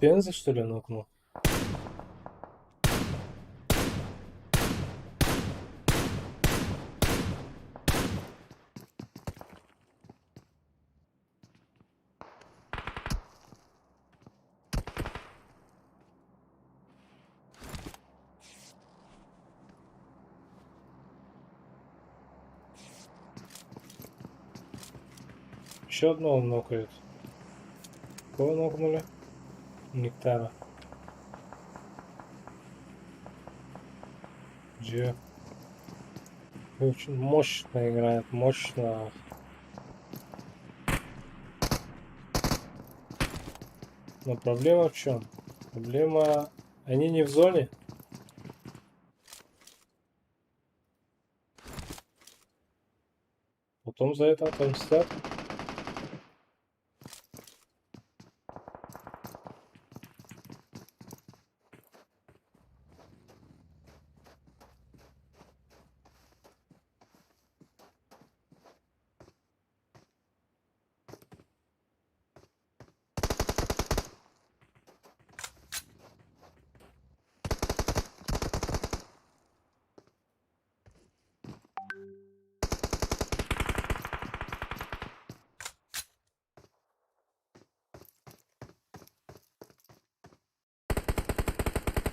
S1: Пенза, что ли, нокнул? Еще одного он нокает. Кого нокнули? Нектара. Джефф. Очень мощно играет, мощно. Но проблема в чем? Проблема... Они не в зоне. Потом за это отомстят.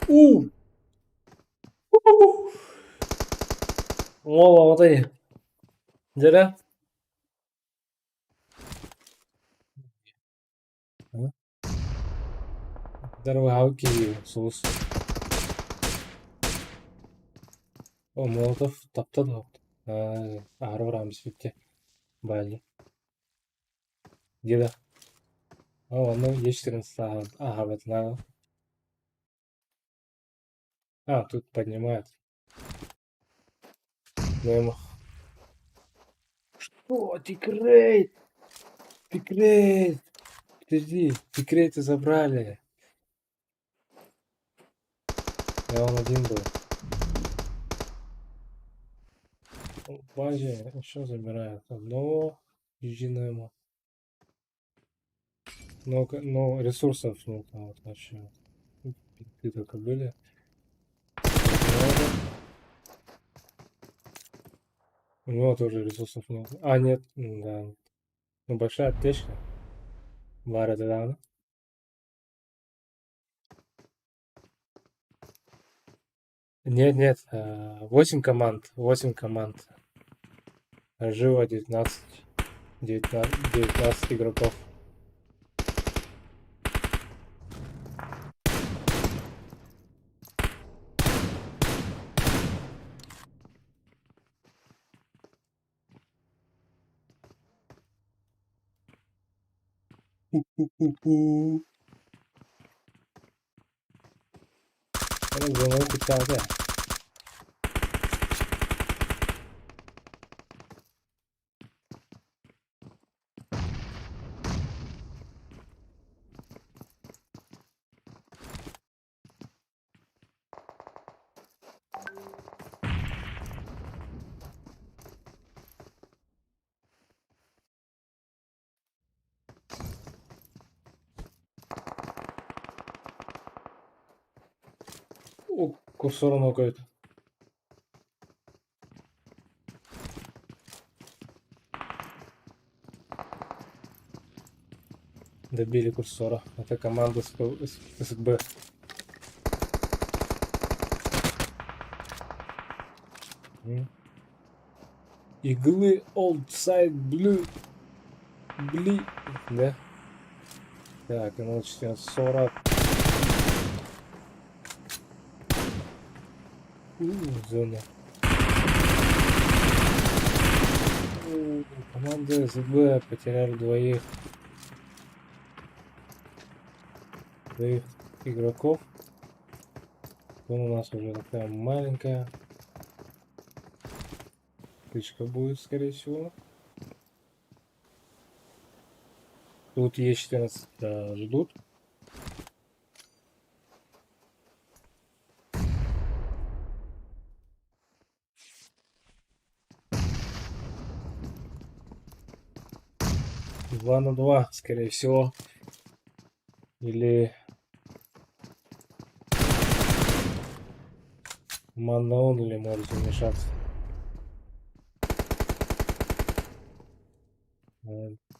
S1: У! Мола, вот они. Деля? Здорово, ауки, соус. О, молотов таптады ғой. Ары барамыз бетте. Бәлі. Деда. О, ну, Е14. Ага, вот на. Тут поднимает. Ну ему. Что? Тикрейт! Тикрейт! Подожди, тикрейты забрали. Он один был. В базе еще забирают. Одного. Едино ему. Но ресурсов ну там вот вообще. Ты только были. У него тоже ресурсов много. Нет, да. Ну большая аптечка. Вара да. Нет, 8 команд. 8 команд. Живо 19 игроков. Ху-ху-ху-ху. Разумеется, правда. О, курсор нокает. Добили курсора. Это команда СБ. Иглы Old Side Blue. Бли. Да. Так, ну 14:40. Зона. Команда СБ потеряли двоих игроков. Зона у нас уже такая маленькая. Тычка будет, скорее всего. Тут Е14 ждут. Два на два, скорее всего. Или Маннаон или может вмешаться.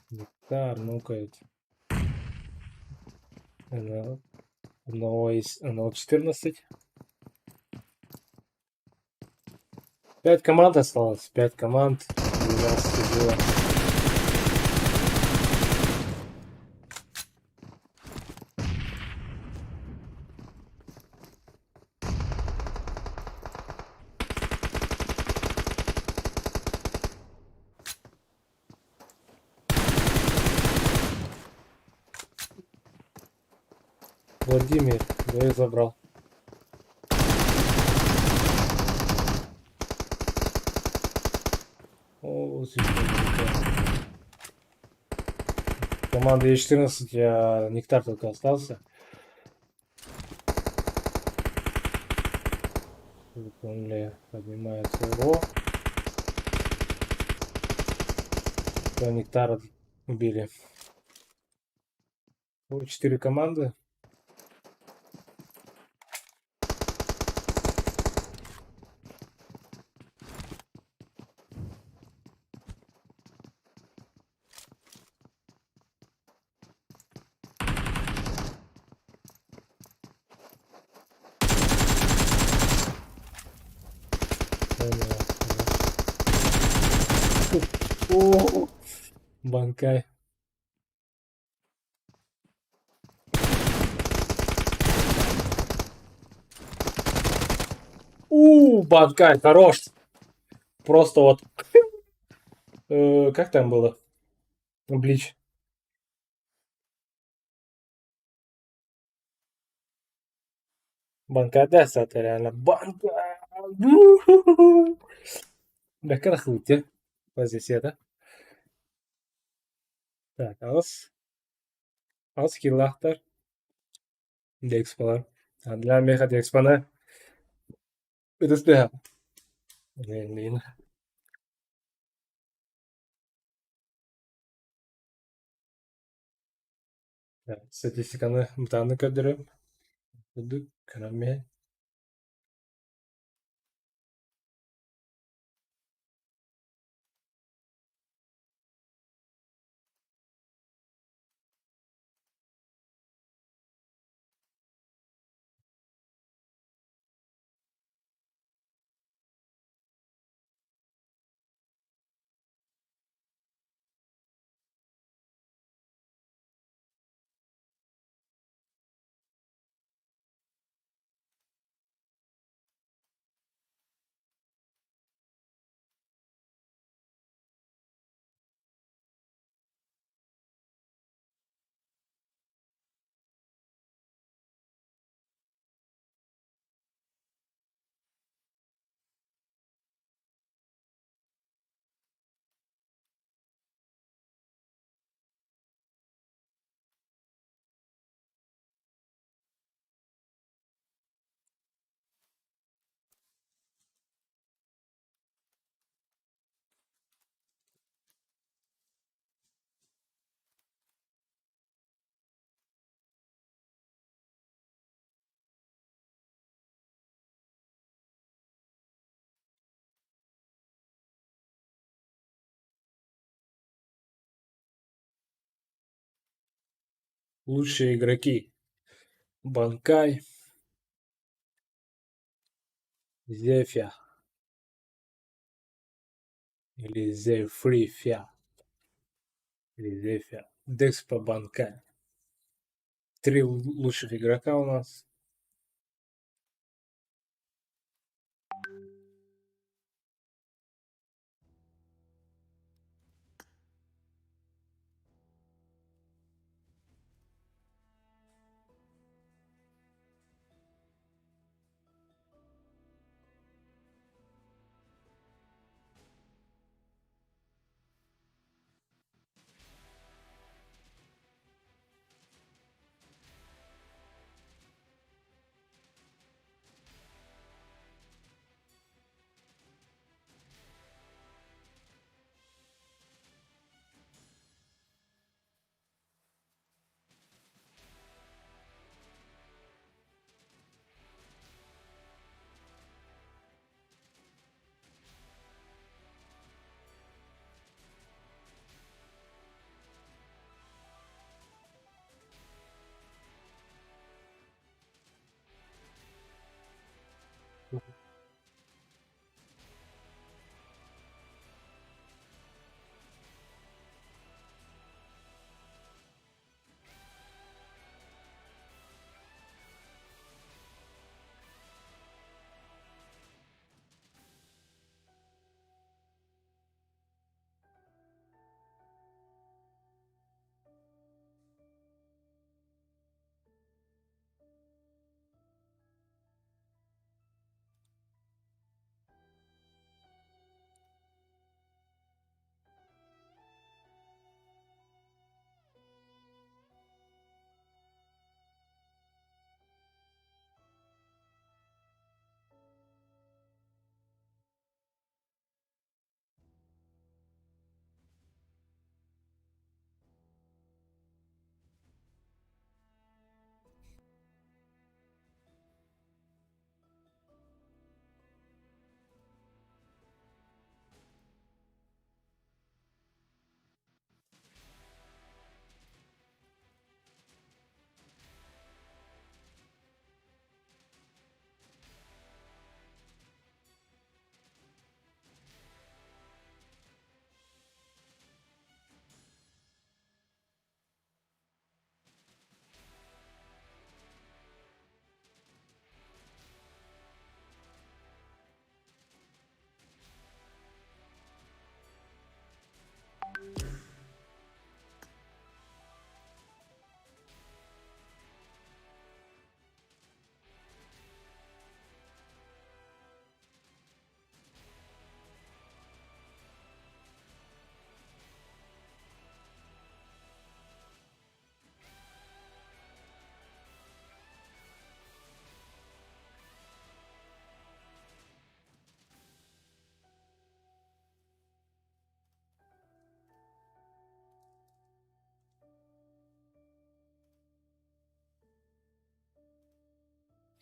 S1: Нектар нукает. Одного из одного 14. 5 команд осталось. 5 команд. 12 было. Владимир, да я забрал. О, команда Е14, я Нектар только остался. Он поднимает своего. Нектара убили. 4 команды. О, Банкай. Банкай, хорош. Просто вот. Как там было? Блич. Банкай, да, это реально. Банкай. Бәкір қылды. Позицияда. Так, az killahtar. Dexpalar. Для меха Декспана. Üdüsle. Nein. Статистиканы мытаны көдіріп. Үдік, кіраме. Лучшие игроки. Банкай, Зефя или Зефрифя или Зефя. Декспо Банкай. 3 лучших игрока у нас.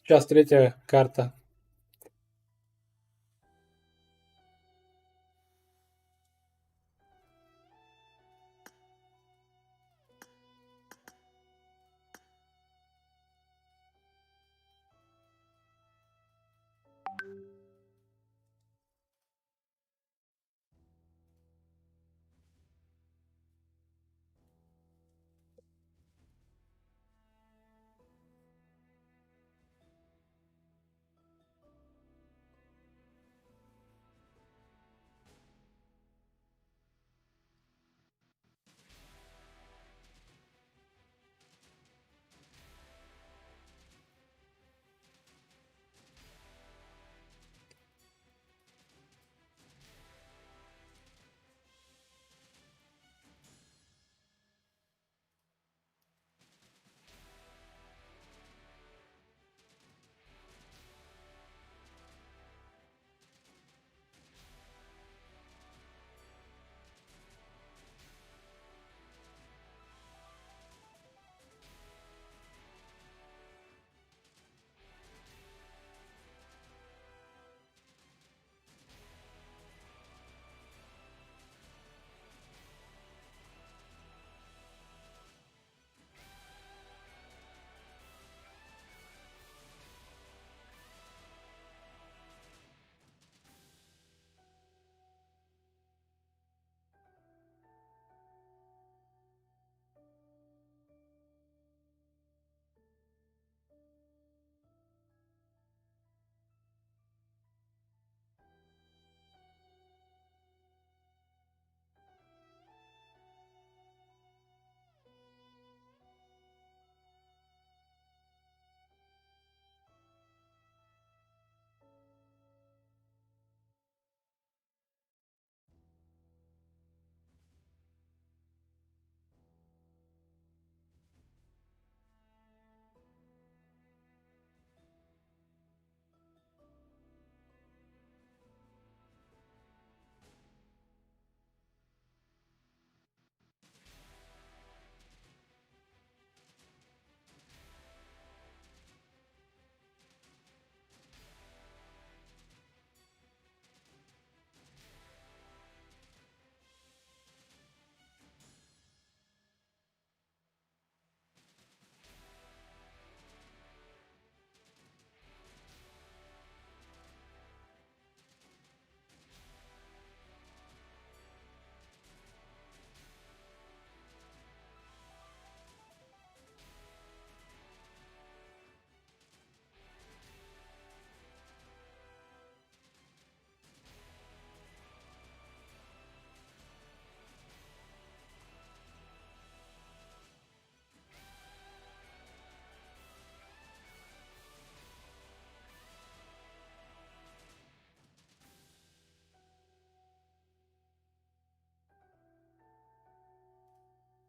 S1: Сейчас третья карта.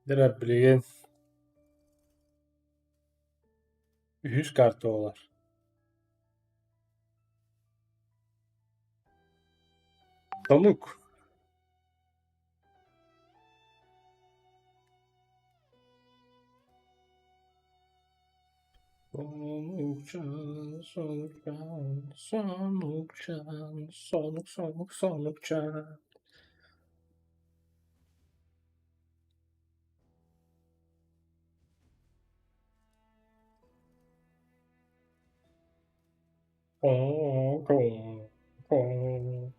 S1: Diler bilgen 100 kartı olar. Pamuk. Sonukcan, sonukcan, sonukcan, sonukcan. Kong, kong, kong.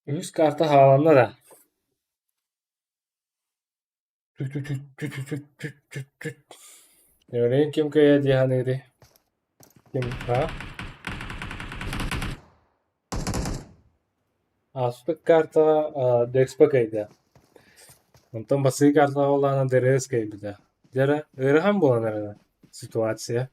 S1: Yüz kartı Haaland'da da. Tüt tüt tüt tüt tüt tüt tüt tüt. Örneğin kim kaya diye neydi? Kim ha? Aslık karta Dexpa kaydı. Ondan basığı karta olan Deres kaydı. Jara ırham bulan arada situasiya.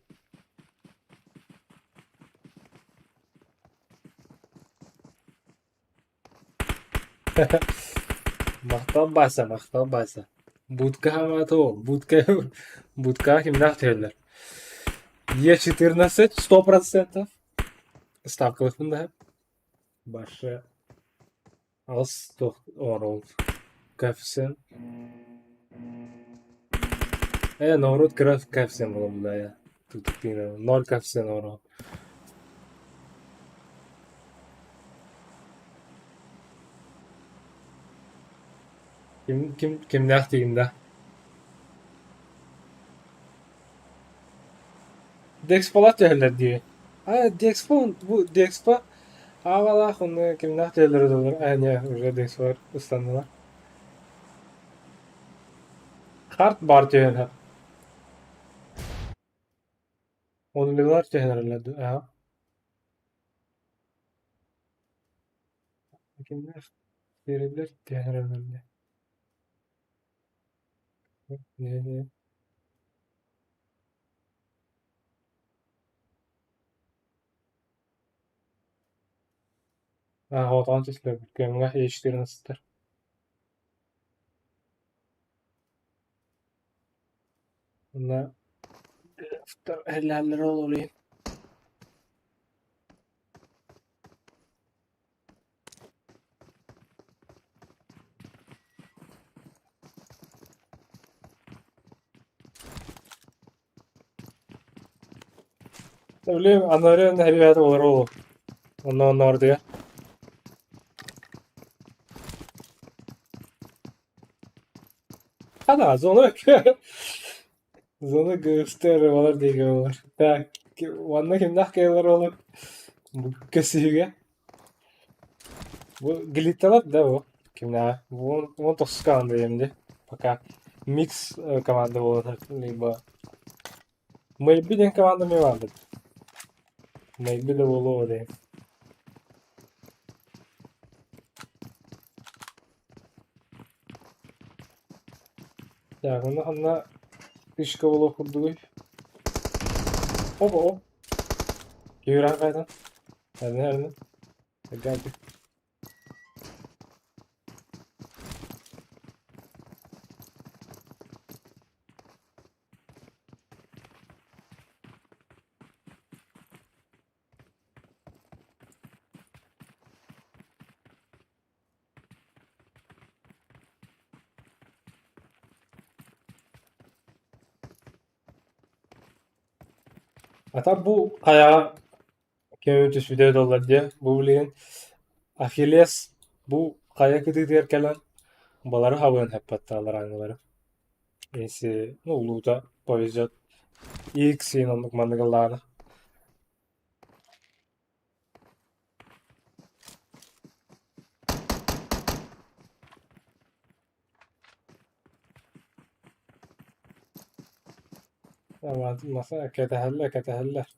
S1: Mahtab basa, mahtab basa. Budka ama to, budka kimden derler? Е14 100%. Ставкалых да. Башы az орол. Коэффициент. Наоборот, коэффициент было да я. Тут 0 коэффициент орол. Kim ne yaptığında? Dexpolat derler diye. Dexpo bu Dexpo. Valla onu kim ne derler olur. Yani уже Dexpo ıslandılar. Kart bar diyorlar. Onu diyorlar herhalde. Ha. Kimler verebilir diye herhalde. Ne? هو طبعا تسلم كان من ناحية يشتري نستر إن افتر هلا هلا رولي طيب ليه أنا رأي إن هذه هذا وراه إنه النهار ده هذا زونك زونك göster var diye var. Tak vanna kim nahkeler olur. Bu kesiyor. Bu glitterlat da bu. Kimna? Bu toskan şimdi. Пока mix команда была либо maybe den команда me vardı. Maybe de olur diye. Ya ona iş kabul okuduk. Oba o. Yürü kaydan. Nerede? Geldi. Ata bu kaya $300 video diye. Bu bilin Achilles bu kaya kıtı diğer kalan baları havayın hep pattalar aynıları. Esi ne ulu da poezya ilk sin onluk mandıgallarına. Ama mesela keteheller.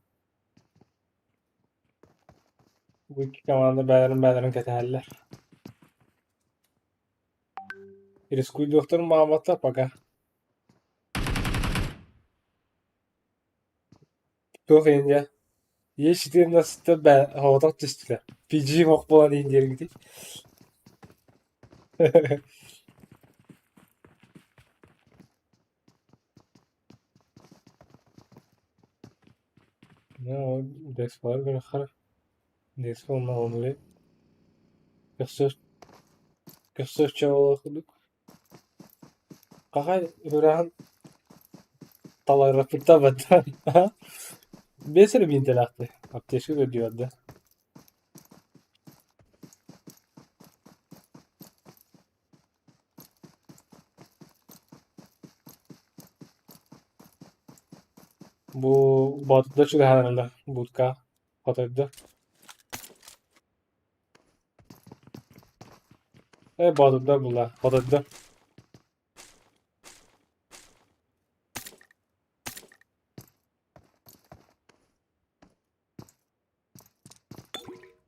S1: Bu iki kamanda bälerin keteheller. Iriskuy doktor Muhammad paka. Çok ince. Yeşitim nasıl da ben havadan düştüler. PG hok bolan ince gidi. Ne o Dex var bir khar. Dex onunla only. Göster çavalı kılık. Kakay hürahan talayra pırta batan. Besir bin telaktı. Apteşi de diyordu. Bu batıda çıktı herhalde. Budka. Batıda. Batıda bunlar. Batıda.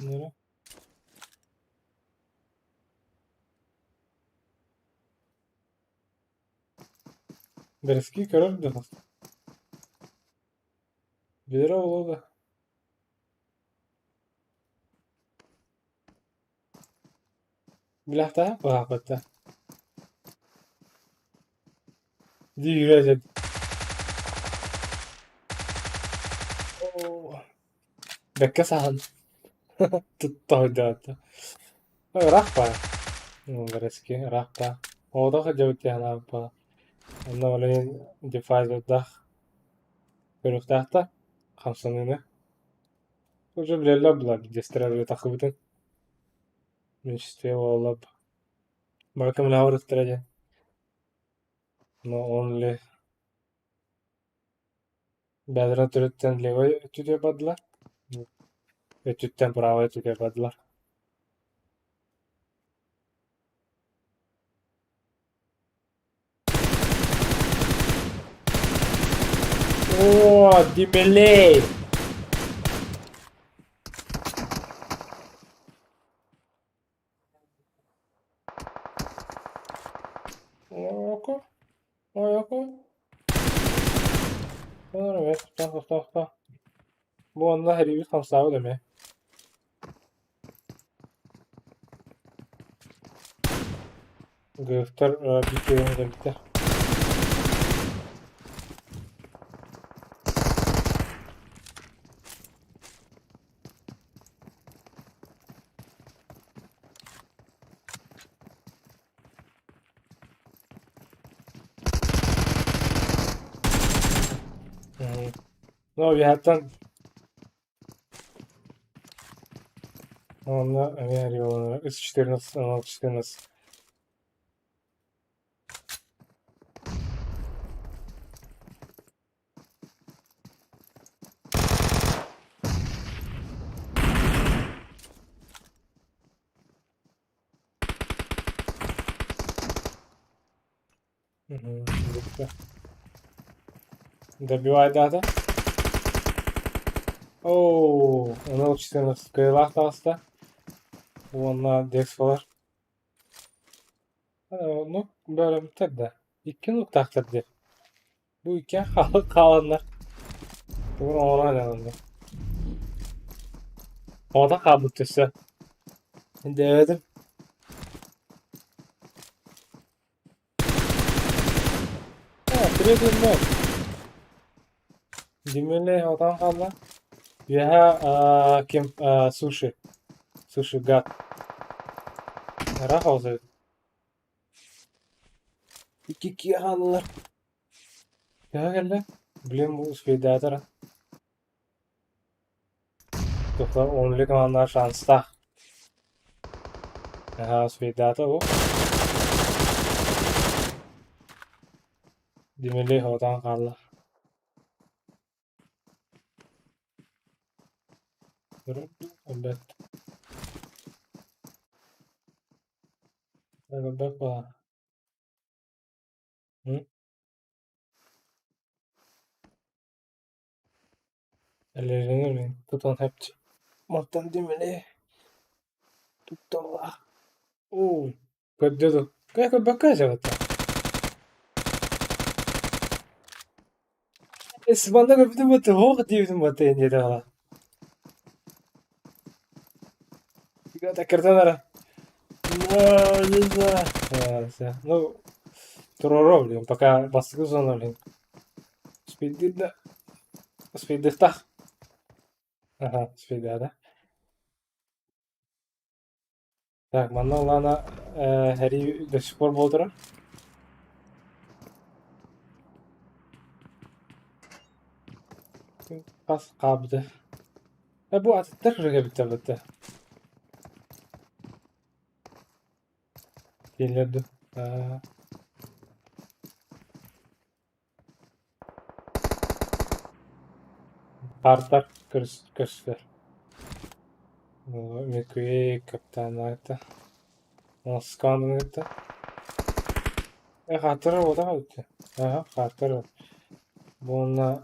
S1: Nere? Bereski körür de. Bilir oğlu da. Bilahta yap hakikaten. Di yürüyecek. Oo. Bekle sahan. Tuttu hadi. Rahpa. Bereski rahpa. O da kacavut yani rahpa. Onda olayın defaz odda. Körük tahta. Kamsanını. Hoca bilerler bular. Destire böyle takıbıdın. Müşteri oğlab. Bakım lavur ıhtıracak. No only. Bedra türetten leva ötüde yapmadılar. Ötütten bravo ötüde yapmadılar. Oo, dibeli. Oku. Oku. Evet, tak. Bu anda her bir kamsağı deme. Göster bir kere de biter. No, vi hattan onda eğer yolunu ısıştırınız, anlatıştırınız. Bitti. Da bir vay daha da. Oo, anlatıştırınız. Kıyılar da hasta. Bu onlar ders var. Onu böyle biter de. İki nokta taktırdı. Bu iki kalanlar. Bunu ona ne oldu? O da kabutesi. Denedim. Ha, denedim ben. Dimele odan kaldı. Ya kim sushi. Sushi gat. Rahat olsaydı. İki halılar. Ya geldi. Bilmiyorum bu speed dağıtara. Dostlar 10'lik olanlar şansta. Aha, spidata bu. Dimili odan karlı. Durun. Evet. Evet bak. Hı? Ellerini tutun hepsi. Mortan dimili. Tutun la. Gıddı. Kaya bakacak hatta. Esmanda gördüm batı. Hoğ diyelim batı ince de hala. Tiga tak kertanara. No, не знаю. Все. Ну, Троров, блин, пока баскы зона, блин. Спидда. Спиддыхта. Ага, спидда, да. Так, манна лана Harry до сих пор болдыра. Kas kabdı. Bu atıtlar kırığa bitti bitti. Dinlerdi. Kartlar kırışlar. Mikuye kaptanlardı. Nasıl kandın gitti? Hatırı o da bitti. Aha, hatırı. Bununla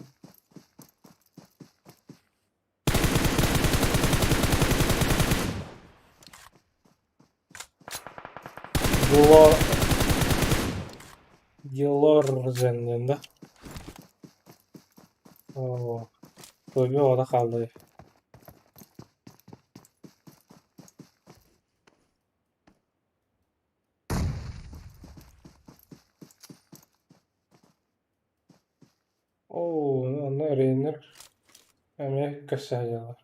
S1: Duvar yıllar üzerinden. Oo, böyle o da kaldı. Oo, onlar inir. Emek kaçacaklar.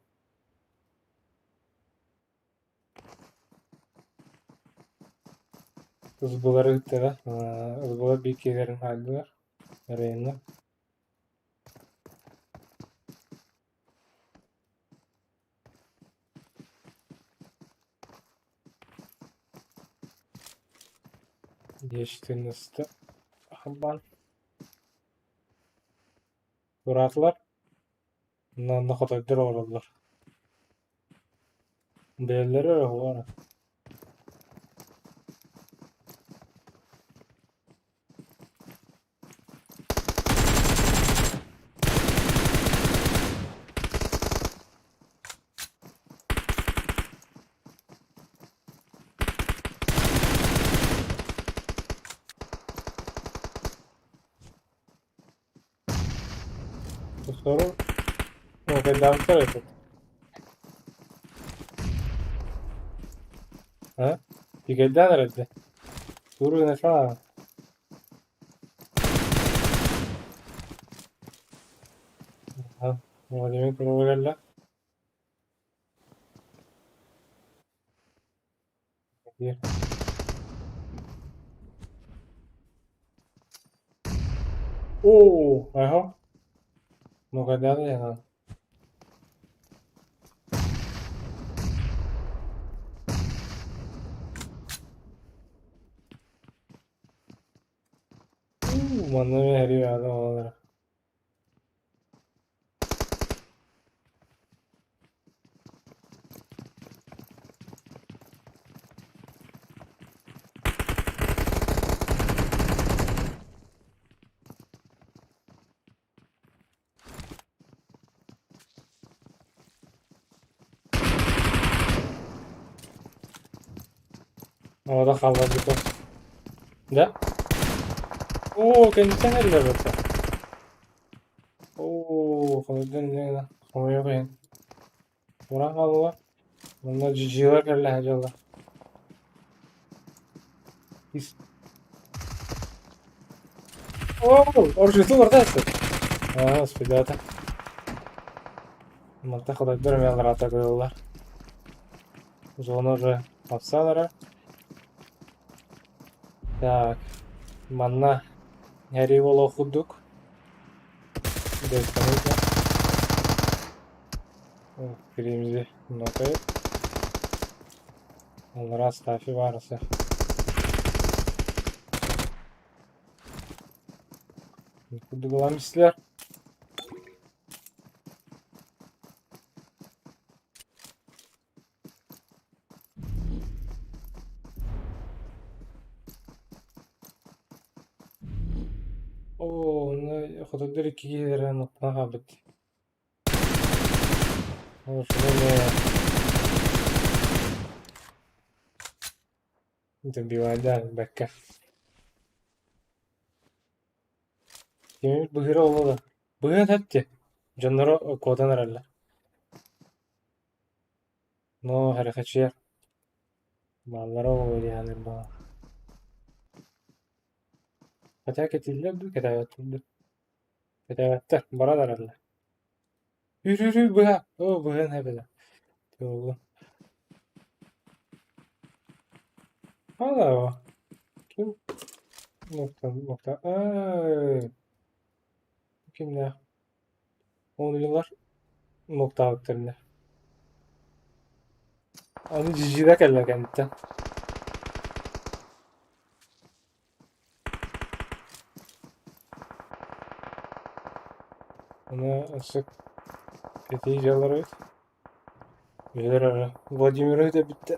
S1: Hızlıları gittiler. Hızlılar bir kelerin haldiler. Reyna. Geçtiğinizde ben bıraktılar. Bundan da kadar oralar. Belleri öyle var. Bu sorun o kadar tarafı. Ha? Bir kadar nerede? Duru ne falan. Ha? O demek problemler. Bir. Oo, aha. O kadar ya. Bana veriyor adam olarak. O da kaldı bu. Da? Oo, kendisi nerede burada? Oo, koydun ne lan? Koyuyor koyun. Buran kaldı. Bunlar ciciler geldi acaba. Biz. Oo, orjusu oradasın. Aa, spidata. Mata kadar durmayanlar ataklıyorlar. Zonları atsalar. Так, manna her yol okuduk. Destekle. Askeriğimizi notayı. Onlara staff'i varsa. Burada misler. Oo, ne kadar iki kere nokta kabit. O şöyle. Itu biwadan bekka. Kimi bıhıra oldu. Bıhır hepti. Canları kodan herhalde. No hareketçiler. Mallara oldu yani bu. Kaçak etildi, bu kadar etildi. Kadar etti. Bana da herhalde. Yürü yürü bıha. O bıhın hepede. Yolu. Valla o. Kim? Nokta. Ay. Kim ya? 10 yıllar nokta aktarında. Onu cici'de keller kenditten. Ona açık neticeler evet. Güzel ara. Vladimir'i de bitti.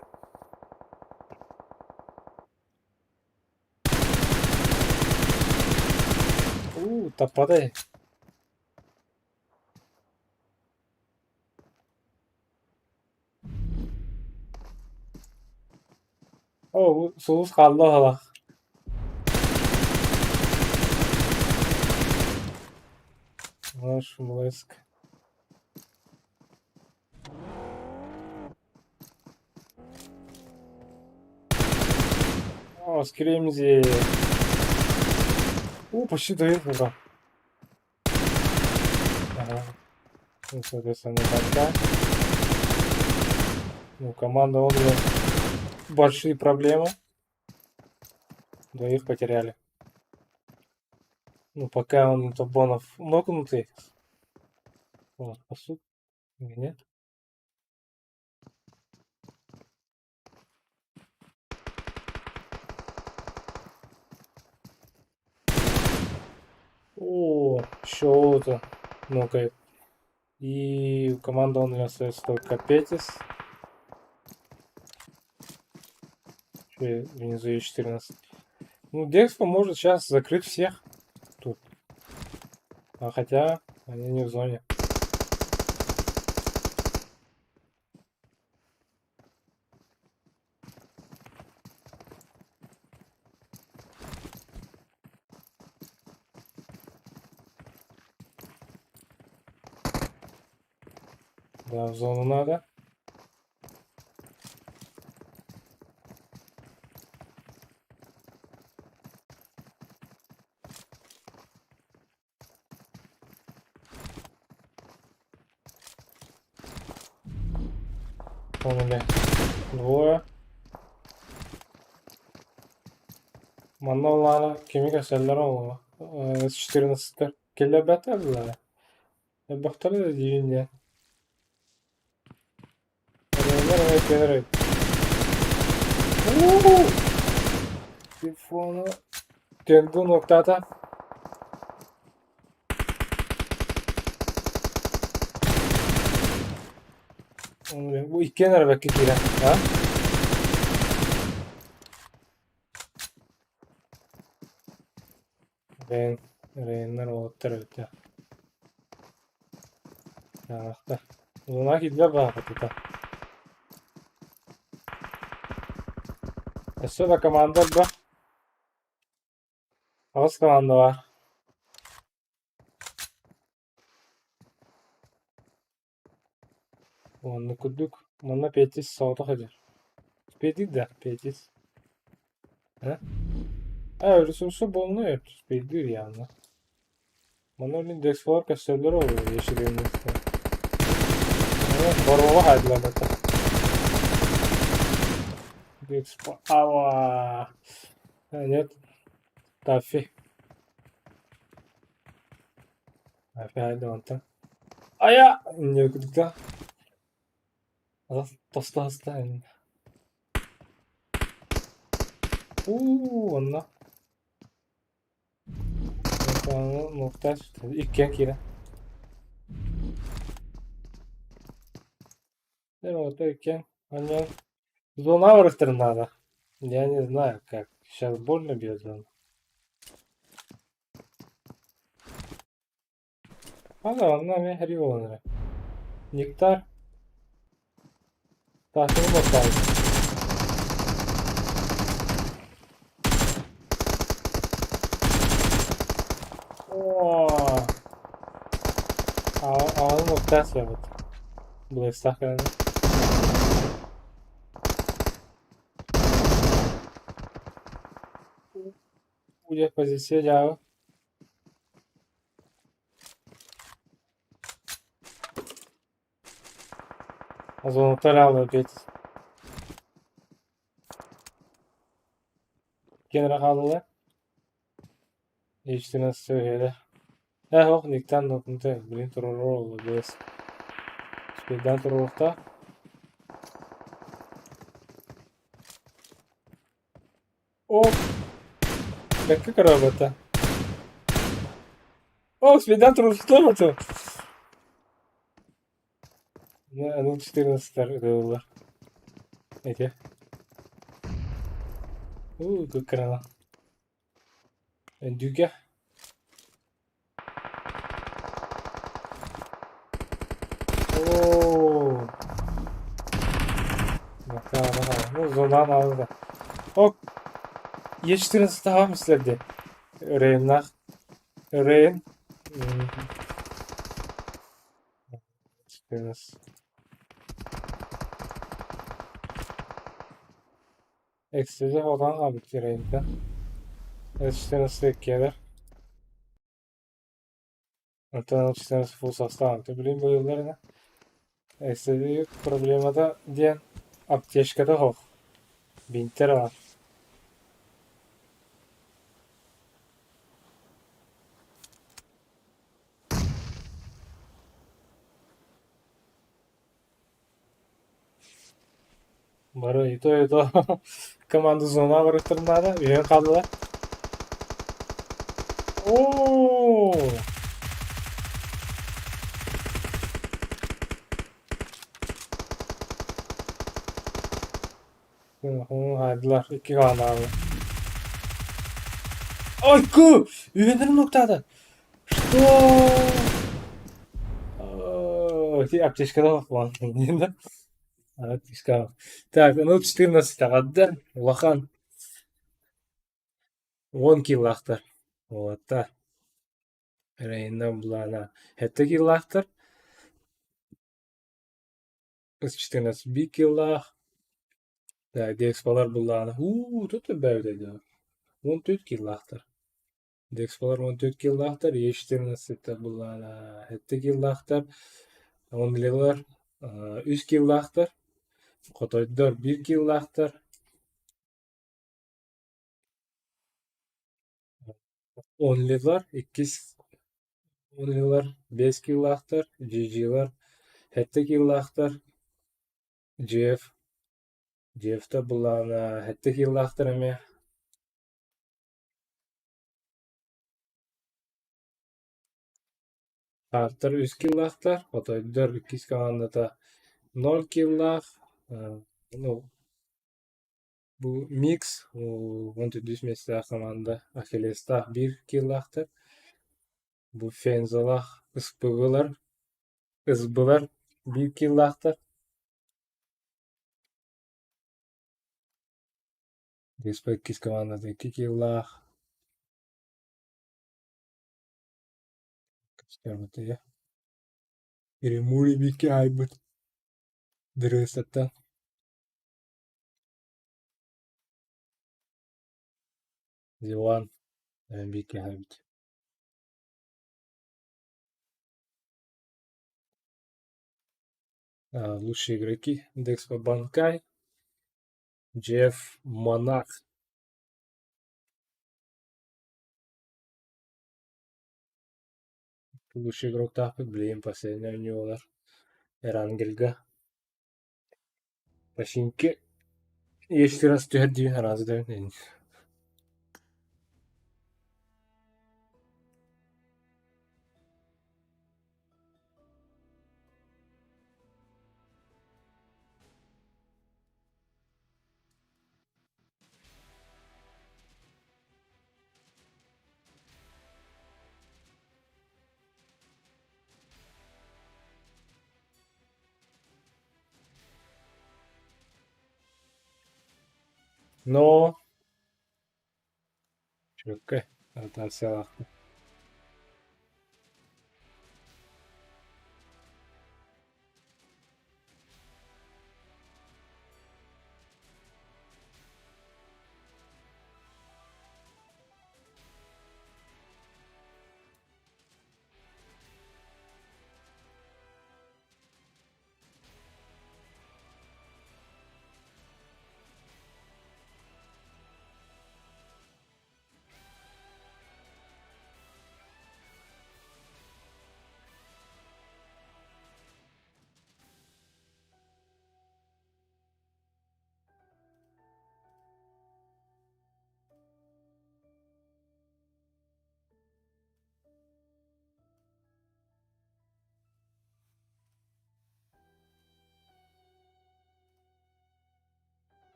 S1: Tapada. Bu sulus kaldı hala. Var mısk. Скримзи. Почти доехал, ура. Ага. Ну, соответственно, тогда. Ну, команда у меня большие проблемы. Двоих потеряли. Ну, пока он Табонов нокнутый. Вот, по сути, или нет? Еще это нокает. И команда у меня остается только Петис. Внизу есть 14. Ну, Декс поможет сейчас закрыть всех тут. Хотя они не в зоне. Да, в зону надо. Поняли. Двое. Манолана, кемика селлера с 14 келе бетелла. Бахтали да дивинде. Рейнер генерейт. Телефonu döndüğü noktada bu iki kenar belki giren. Ha? Reynler oğutlar öte. Yanakta. Buna gidiyor bakıtıda. Sonra komanda bak. Az komanda var. Onu kurduk. Onunla Petis sağda kadar. Petis de Petis. Ha? Resursu bulunuyor. Petis yani. Bana öyle Dexflower kaşlarları oluyor yeşil elimizde. Barova haydiler zaten. Dexflower. Ava. Evet. Taffy. Taffy haydi ondan. Aya! İnce okuduk da. Тоста. Онна. Muhtaç. İkken kira. Вот такие. Они зона вырастет надо. Я не знаю, как. Сейчас больно бьет зона. Он нами револнер. Нектар. Так, не мотает. О, он muhtaç ya. Блэкстах yani. Udah posisi jauh. Zona terlalu bit. Kenara kaldılar. İşte nasıl söyledi. Oh, Nick'ten dokundu. Birin tururu oldu. Biz. Speed'den tururukta. Oh, какая работа. О, Speed'den tururukta mı tu? Ну, 14 var. Эти. Как рано. Дюга. О, bakalım. Bu zonan aldı. O geçtiğiniz daha misledi. Reynler. Reyn. Geçtiğiniz. Eksici olan abi Reyn'den. Geçtiğiniz tekkeler. Антон geçtiğiniz full состав. Ты блин bu yıllarına. Eksici yok. Problemada diyen apteşkada hoş. Binter var. Бары ито. Команда зона вырықтырмады. Үйен қалдылар. Oo. Haydiler. İki kaldı abi. Ay ku! Üyelerim noktada. Что? Аптечка дала план. Аптечка. Так, ну 14 тагадда. Улахан 10 киллахтар. Вот так. Рейндан булана. Хетте киллахтар. 14 1 киллах. Так, декспалар булана. Тут бәудеді. 14 киллахтар. Декспалар 14 киллахтар. 14 булана. Хетте киллахтар. 10 лилар. 3 киллахтар. Котойдор 1 киллахтар. 10 лилар. 2 10 лилар. 5 киллахтар. GG'lar. Hette killahtar. Jeff. Jeff'te bulana. Hette killahtar eme. Carter 3 killahtar. Otoydor 2 komandada 0 killah. Ну, bu mix. Он düşmesi komanda. Achilles'ta 1 killahtar. Bu Fenzolah ısbılar 1 killahtar. Después 2 komandada 2 killah. Kaçta ya? Rimuri bir kaybet. Dırıstata. Зелан. Bir kaybet. Лучшие игроки. Декспо Банкай. Джефф Монах. Лучший игрок тапы. Блин, последний у него Эрангельга. Başinki yeştiras tüheddi herhalde de. No, Чөкке. Атасы.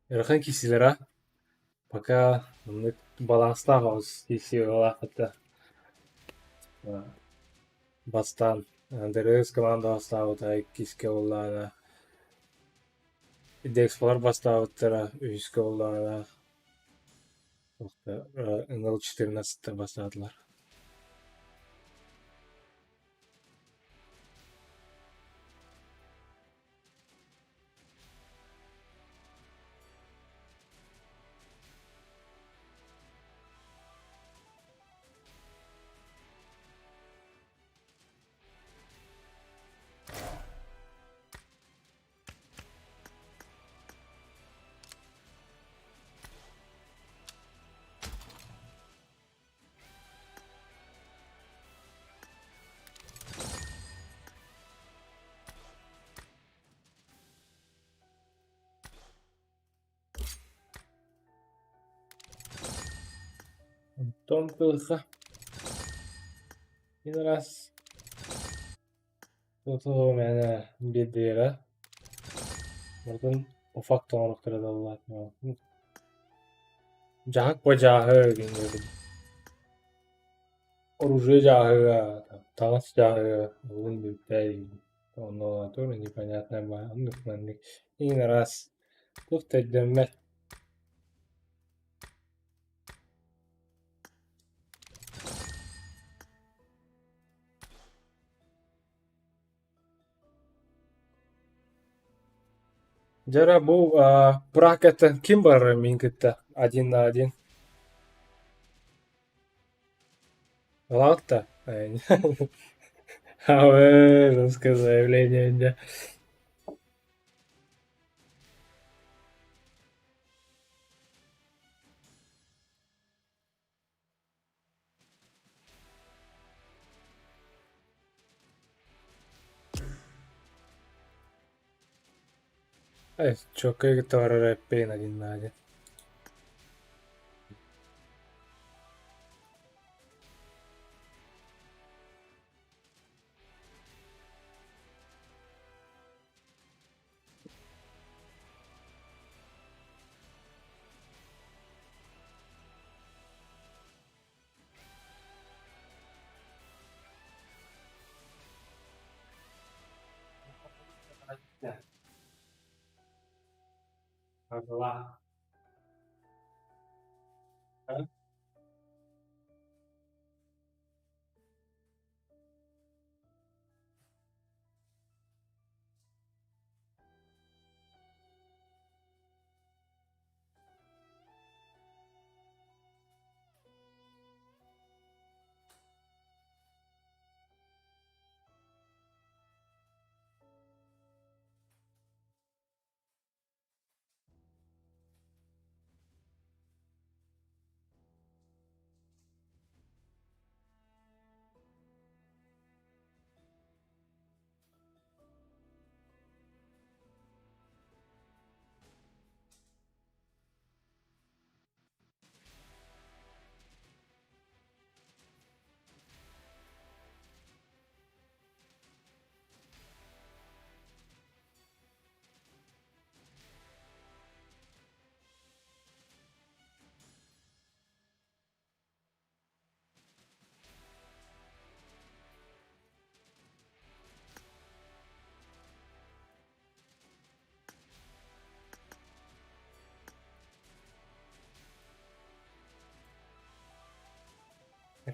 S1: Ярхан кисилера. Пока баланста хаус киси ола хата. Бастан. Дерес команда бастауыта киске оллана. Идексплор бастауыттара үйске оллана. НЛ 14 бастадылар. Том кылха. Yine раз. Toto mene bedera. Buradan ufak toğrukları da anlatmıyor. Cahak bacağı gibi. Оружие жағы, таңыз жағы, он бюллетень. Он тоже непонятно, он один раз. Тут демет. Жара бұл бракетін кім бар менгітті? Один на один. Ладно. А вы, русское заявление. Чё, как это рэпейн один на один? Ага.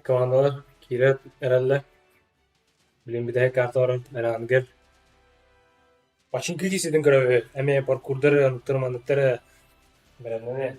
S1: Komandolar kiret herhalde. Bilin bir de kartı var herhalde. Başın kıyısı din kırıyor. Eme parkurları anıttırmanıttırı. Ben ne?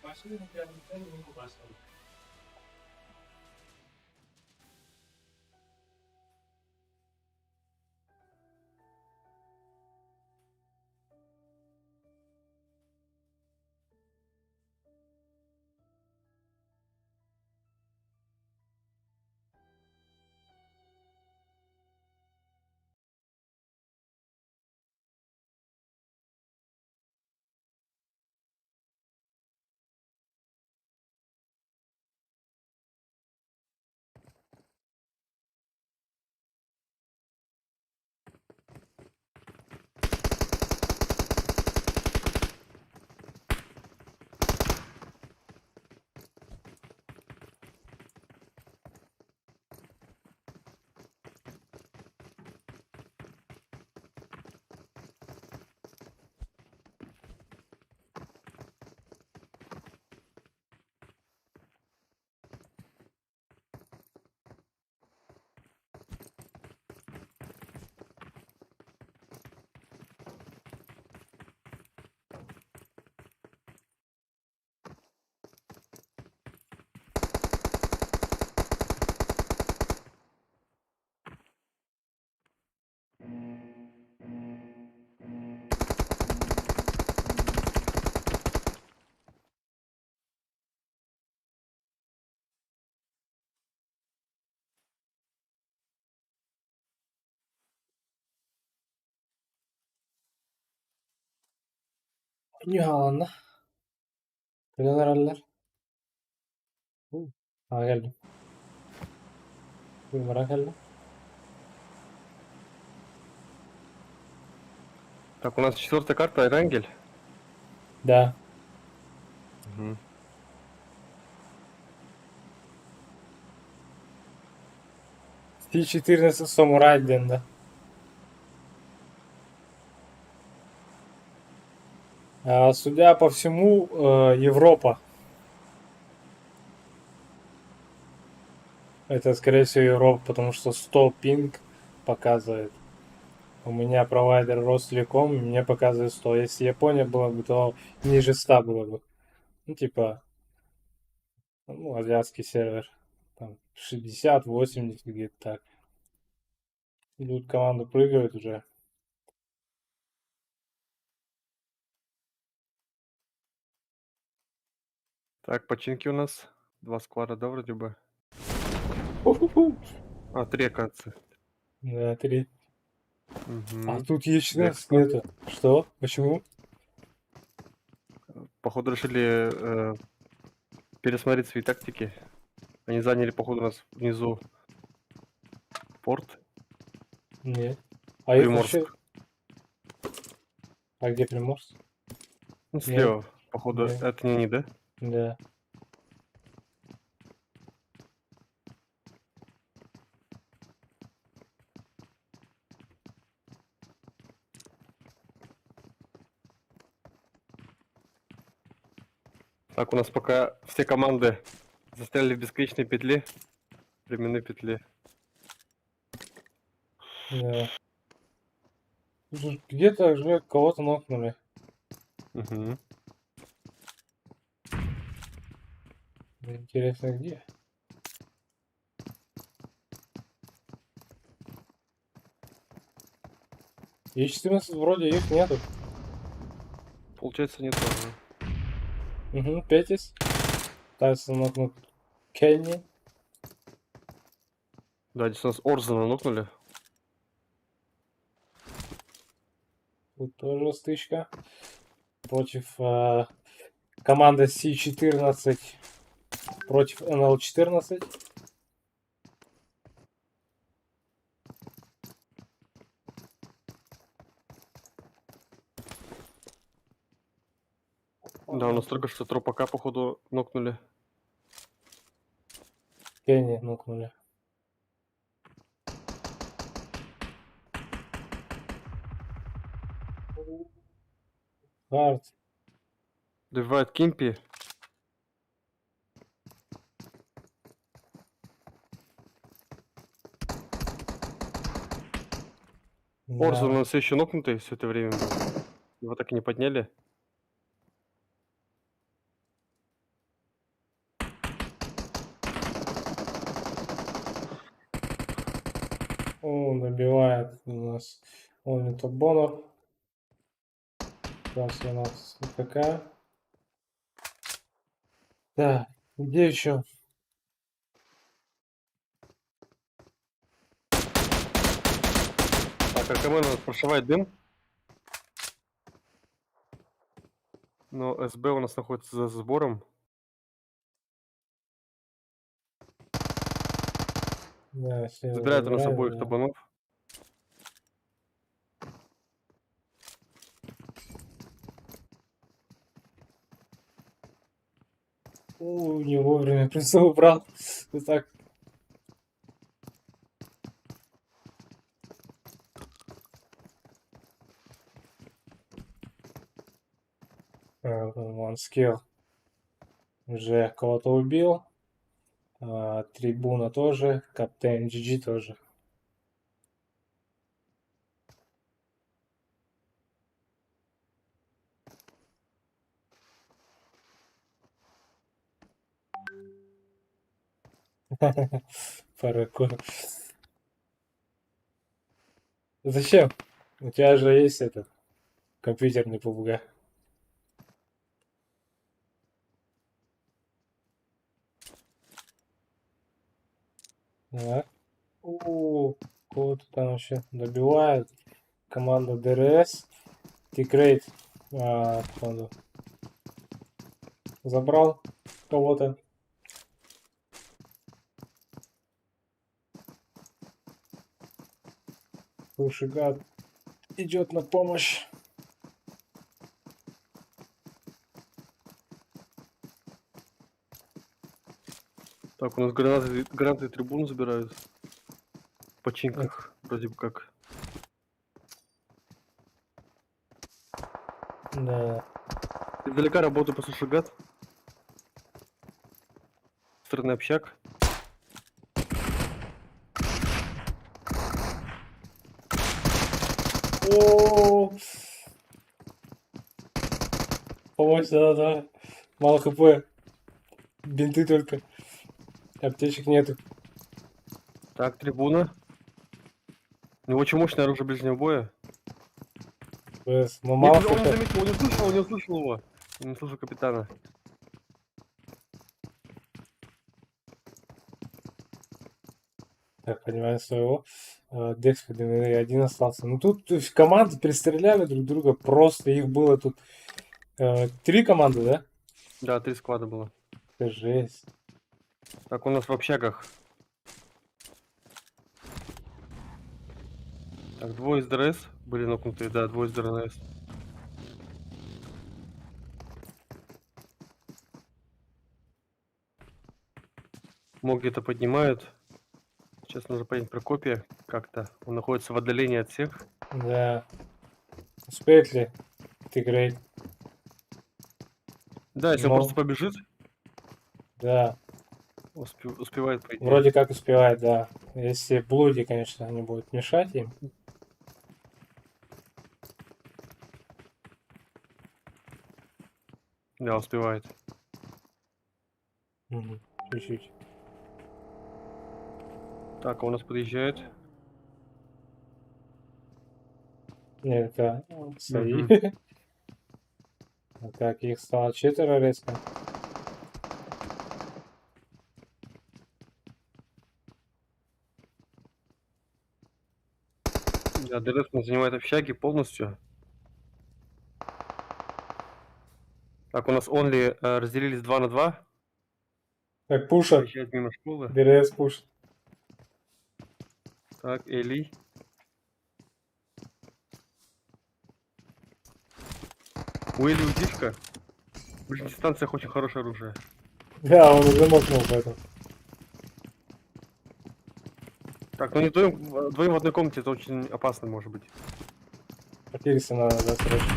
S1: Başka bir hikayemizden bunu başladık. Nyhalanda. Neler haller? Ha geldim. Bir merak geldim.
S2: Так, у нас четвертая карта, Эрангель.
S1: Да.
S2: Мгм.
S1: T-14 самурай dendi. Судя по всему, Европа. Это, скорее всего, Европа, потому что 100 пинг показывает. У меня провайдер Ростелеком, и мне показывает 100. Если Япония была бы, то ниже 100 было бы. Ну, типа, ну, азиатский сервер. Там 60, 80, где-то так. Идут команды, прыгают уже.
S2: Так, починки у нас. 2 склада, да, вроде бы?
S1: Ху-ху-ху.
S2: 3, оказывается.
S1: Да, 3. А
S2: Мгм.
S1: тут Е14
S2: Векса.
S1: нету. Что? Почему?
S2: походу, решили пересмотреть свои тактики. Они заняли, походу, у нас внизу порт
S1: Нет. А их вообще...
S2: Приморск.
S1: А где Приморск?
S2: Ну,
S1: Нет.
S2: слева, походу,
S1: Нет.
S2: это не они, да?
S1: Да.
S2: Так, у нас пока все команды застряли в бесконечной петле, временной петле.
S1: Да. Слушай, где-то уже кого-то нокнули.
S2: Угу.
S1: Интересно, где? Е14 вроде их нету.
S2: Получается, нет тоже.
S1: Угу, Петис. Пытается нокнуть Кенни.
S2: Да, здесь у нас Орзена нокнули.
S1: Тут тоже стычка. Против команды C14 против NL14.
S2: Да, у нас только что тропака, походу, нокнули.
S1: Кенни нокнули. Хард.
S2: Добивает Кимпи. Орзен у
S1: Да.
S2: нас все еще нокнутый все это время был. Его так и не подняли.
S1: Он набивает у нас. Он это Бонов. Сейчас у нас КК. Да, где еще?
S2: Так, РКМ у нас прошивает дым. Но СБ у нас находится за сбором.
S1: Да, все
S2: Забирает у нас
S1: забирает,
S2: обоих
S1: да.
S2: табанов.
S1: Не вовремя прицел убрал. Вот так. One skill. Уже кого-то убил. Трибуна тоже. Капитан GG тоже. Паракур. Зачем? У тебя же есть этот компьютерный попугай. Да. Кого-то там вообще добивает. Команда ДРС. Тикрейт походу, забрал кого-то. Слушай, гад идет на помощь.
S2: Так, у нас гранаты и трибуну забирают. В починках, вроде бы как.
S1: Да.
S2: Издалека работаю по сушигат. Стороны общак.
S1: О, помочь надо. Мало хп. Бинты только. Аптечек нету.
S2: Так, трибуна. У него очень мощное оружие ближнего боя.
S1: Ну,
S2: Нет,
S1: мало
S2: он не
S1: хп.
S2: заметил, он не услышал, он не услышал его. Он не слышал капитана.
S1: Так, понимаю своего. Декс один остался. Ну тут то есть, команды перестреляли друг друга. Просто их было тут 3 команды, да?
S2: Да, 3 склада было.
S1: Это жесть.
S2: Так, у нас в общагах. Так, двое из ДРС были нокнутые, да, двое из ДРС. Мог где-то поднимают. Сейчас нужно понять Прокопия как-то. Он находится в отдалении от всех.
S1: Да. Успеет ли Тигрей?
S2: Да, если он
S1: Но,
S2: просто побежит,
S1: да.
S2: успевает по идее.
S1: Вроде как успевает, да. Если блуди, конечно, не будет мешать им.
S2: Да, успевает.
S1: Мгм. Чуть-чуть.
S2: Так, а у нас подъезжает.
S1: Нет, это свои.
S2: Мгм.
S1: А так, их стало 4 резко.
S2: Да, ДРС он занимает общаги полностью. Так, у нас онли разделились 2 на 2.
S1: Так, пушат.
S2: Проезжает мимо школы.
S1: ДРС пушат.
S2: Так, Эли. У Эли удишка. В ближних дистанциях очень хорошее оружие.
S1: Да, он уже нокнул поэтому.
S2: Так, ну не двоим в одной комнате это очень опасно может быть.
S1: Потеряться надо, да, срочно.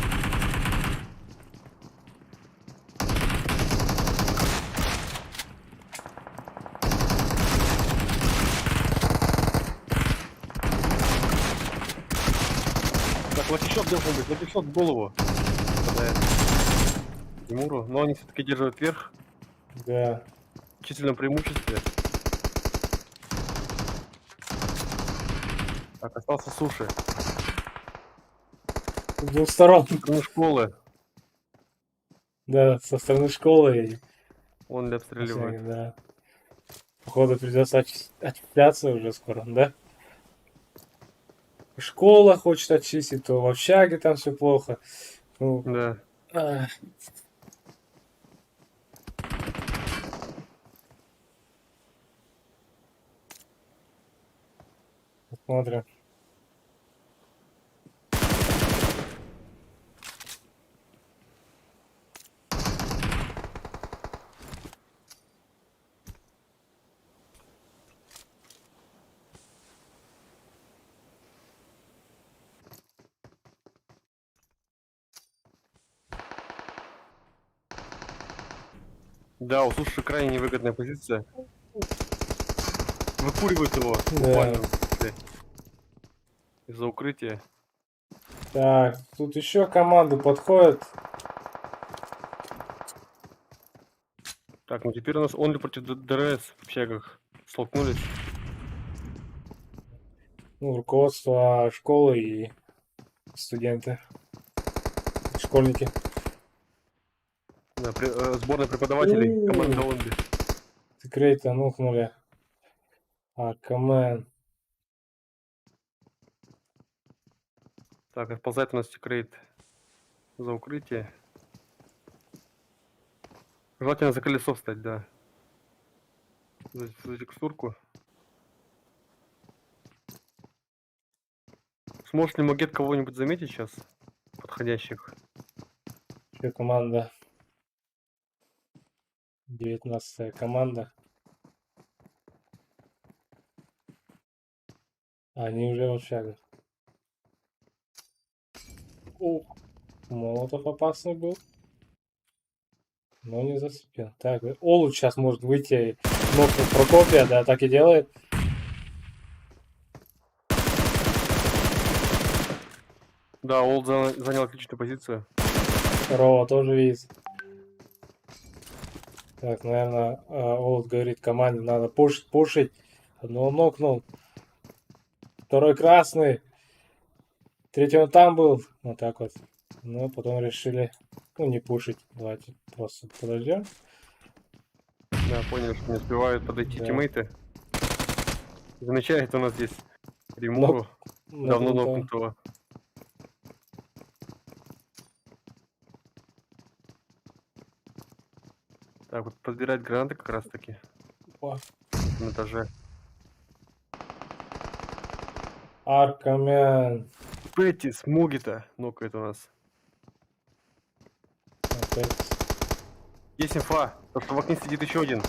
S2: Так, лакишот должен быть, лакишот в голову. Попадает Тимуру, но они все-таки держат верх
S1: Да.
S2: в численном преимуществе. Так, остался суши.
S1: С двух сторон.
S2: Со стороны школы
S1: Да, со стороны школы и
S2: он ли обстреливает.
S1: общаги, да. Походу придется отчисляться уже скоро, да? Школа хочет очистить, то в общаге там все плохо. Ну,
S2: Да.
S1: ах. Посмотрим.
S2: Да, у суши крайне невыгодная позиция. Выкуривают его
S1: Да.
S2: буквально из-за укрытия.
S1: Так, тут еще команды подходят.
S2: Так, ну теперь у нас онли против ДРС в общагах столкнулись.
S1: Ну, руководство школы и студенты. Школьники.
S2: Да, сборная преподавателей команды онли.
S1: Секрейта нухнули. А, Камен.
S2: Так, отползает у нас секрет за укрытие. Желательно за колесо встать, да. За текстурку. Сможет ли Могет кого-нибудь заметить сейчас? Подходящих.
S1: Еще команда. 19-я команда. Они уже в общагах. Ух, Молотов опасный был. Но не зацепил. Так, Олуч сейчас может выйти и нокнуть Прокопия, да, так и делает.
S2: Да, Олд занял отличную позицию.
S1: Второго тоже видит. Так, наверное, Олд говорит команде, надо пушить. Одного нокнул. Второй красный. Третий он там был. Вот так вот. Но потом решили, ну, не пушить. Давайте просто подождем.
S2: Да, поняли, что не успевают подойти
S1: Да.
S2: тиммейты. Замечает у нас здесь Римуру, давно
S1: Нокнутого.
S2: нокнутого. Так, вот подбирать гранаты как раз таки
S1: О,
S2: на этаже.
S1: Аркамен.
S2: Петти, смуги-то нокает у нас.
S1: Опять.
S2: Есть инфа, то что в окне сидит еще один.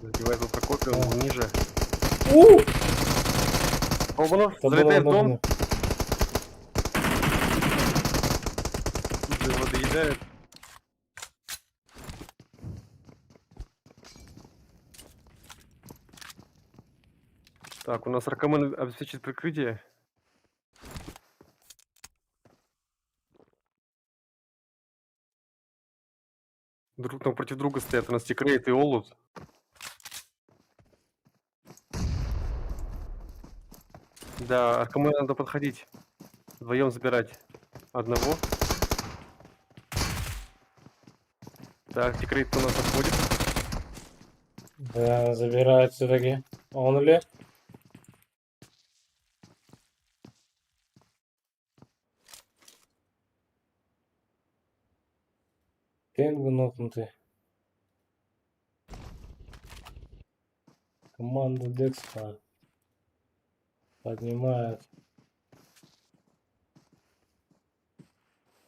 S2: Забивает его Прокопий, он
S1: О.
S2: ниже.
S1: У!
S2: Долбанов,
S1: Да
S2: залетает в
S1: было
S2: дом,
S1: удобно.
S2: тут же его доедают. Так, у нас Ракамен обеспечит прикрытие. Друг там против друга стоят, у нас Тикрейт и Олут. Да, Аркамену надо подходить. Вдвоем забирать одного. Так, Тикрейт у нас отходит.
S1: Да, забирает все-таки. Он ли? Тенгу нокнутый. Команда Декста поднимает.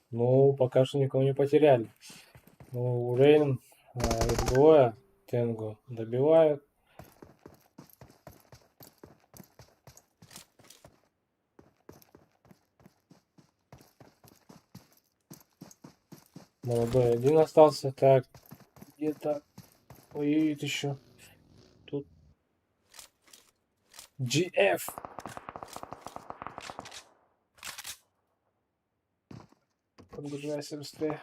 S1: Ну, пока что никого не потеряли. Ну, Рейн, их двое. Тенгу добивают. Молодой один остался. Так, где-то воюет еще. Тут GF. Подгружайся быстрее.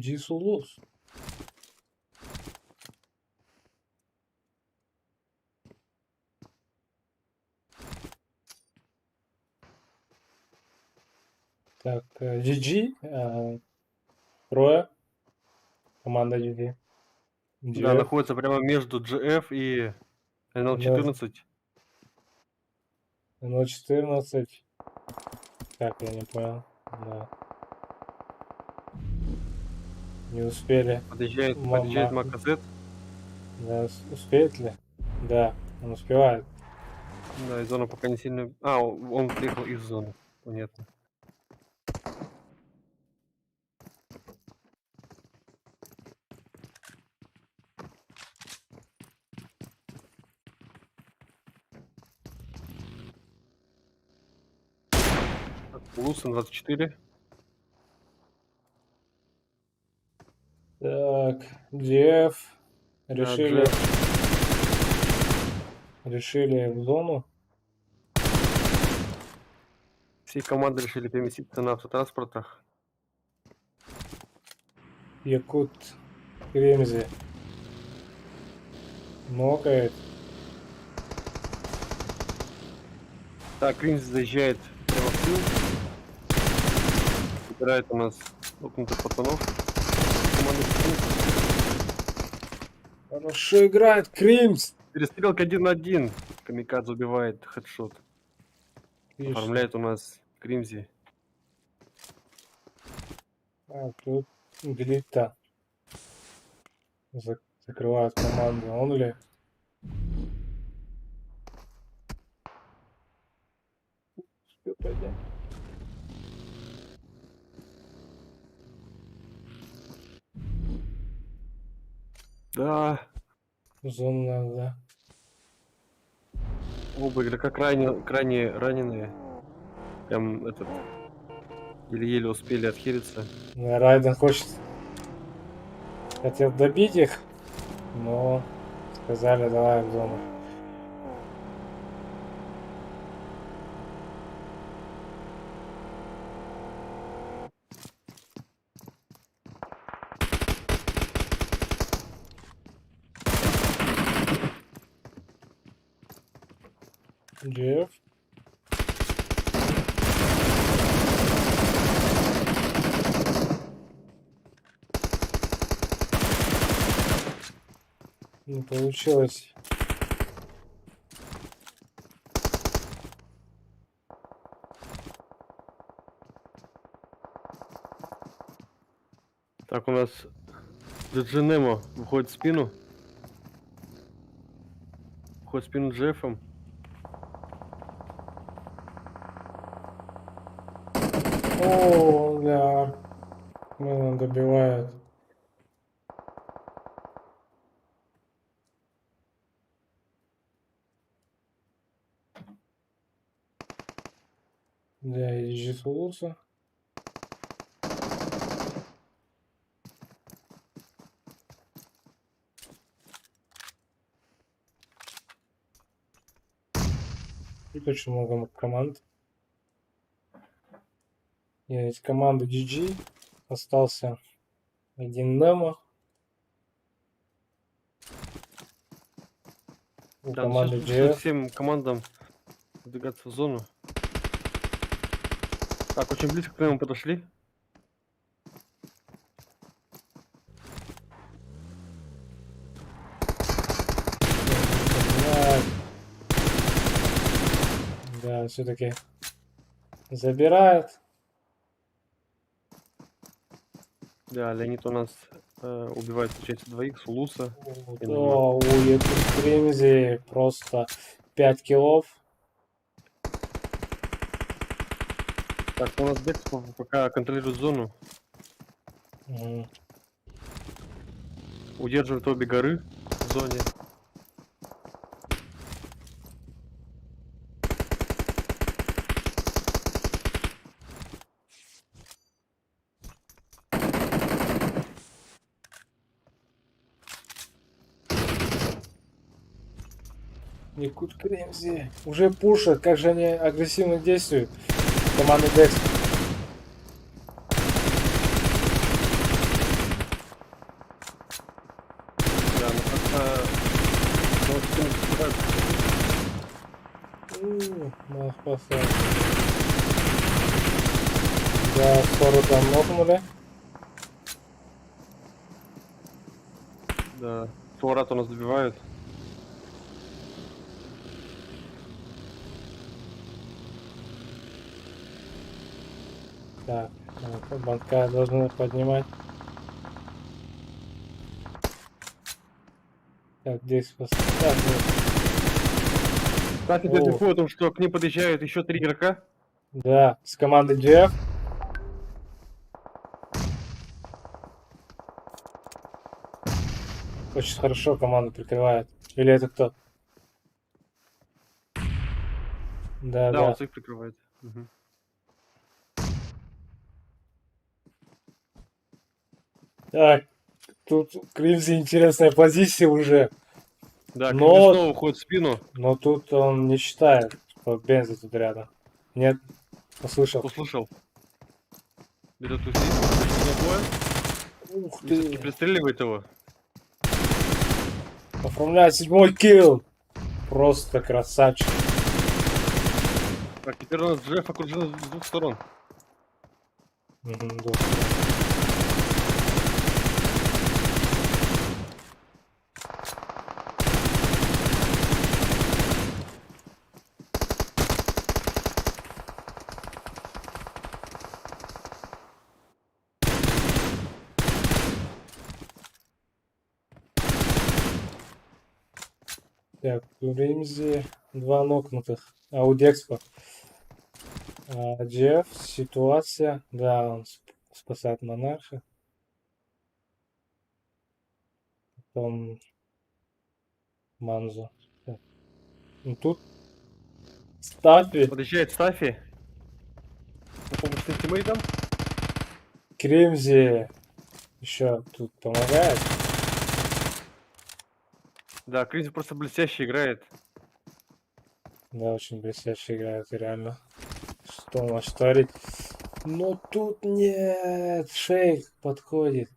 S1: Джисулус. Так, GG. Трое. Команда GG.
S2: Да,
S1: GF.
S2: находится прямо между GF и NL14.
S1: NL14. Так, я не понял. Да. Не успели.
S2: Подъезжает
S1: Мама.
S2: МКЗ.
S1: Да, успеет ли? Да, он успевает.
S2: Да, и зона пока не сильно... А, он приехал из зоны. Понятно. Лусен 24.
S1: Так, GF.
S2: Да,
S1: Решили,
S2: GF.
S1: решили в зону.
S2: Всей команды решили переместиться на автотранспортах.
S1: Якут Кремзи. Нокает.
S2: Так, Кринс заезжает прямо в тыл. Собирает у нас лопнутых пацанов. Команда
S1: Хорошо играет Кримс.
S2: перестрелка 1 на 1. Камикадзе убивает хедшот.
S1: Отлично.
S2: Оформляет у нас Кримзи.
S1: А, тут Глита. Закрывает команду. Он ли? Успел пойдем.
S2: Да,
S1: В зону надо, да.
S2: оба игрока крайне раненые. Прям этот еле-еле успели отхилиться.
S1: Да, Райден хотел добить их, но сказали, давай в зону. GF. Не получилось.
S2: Так, у нас Джинемо выходит в спину. Входит в спину Джеффом.
S1: О, бля. Меня добивают. Да, езжи с улуса. Тут очень много команд. Есть команда GG. Остался один Немо. У
S2: Да, ну
S1: команды
S2: сейчас пришлось
S1: GF.
S2: всем командам двигаться в зону. Так, очень близко к нему подошли.
S1: Да, все-таки забирает.
S2: Да, Леонид у нас убивает, получается, двоих, Сулуса. И Немо.
S1: О, у этих Кримзи просто 5 киллов.
S2: Так, у нас Бекс пока контролирует зону.
S1: Мгм.
S2: Удерживает обе горы в зоне.
S1: Якут Кримзи уже пушат, как же они агрессивно действуют. Команда Декс.
S2: Да, ну как-то... ну, вот с кем сыграть.
S1: Нас спасает. Да, 40 там нокнули.
S2: Да, Флорат у нас добивают.
S1: Так, банка должны поднимать. Так, здесь поставь.
S2: Так, теперь
S1: О.
S2: инфу о том, что к ним подъезжают еще 3 игрока.
S1: Да, с команды GF. Очень хорошо команду прикрывает. Или это кто? Да,
S2: Да,
S1: да.
S2: он своих прикрывает. Мгм.
S1: Так, тут Кримзи интересная позиция уже.
S2: Да,
S1: Но-
S2: Кримзи снова уходит в спину.
S1: Но тут он не считает, что Бенза тут рядом. Нет? Услышал.
S2: Услышал. Где-то тут есть. Двое.
S1: Ух
S2: Все-таки
S1: ты.
S2: пристреливает его.
S1: Оформляет 7-й килл. Просто красавчик.
S2: Так, теперь у нас Джефф окружен с двух сторон.
S1: Мгм, да. Так, у Римзи 2 нокнутых. А у Декспа. Джефф, ситуация. Да, он спасает монарха. Потом Манзу. Так. Ну тут Стаффи,
S2: Подъезжает Стафи. На помощь своим тиммейтам.
S1: Кримзи еще тут помогает.
S2: Да, Кримзи просто блестяще играет.
S1: Да, очень блестяще играет, реально. Что он может творить? Но тут нет. Шейх подходит.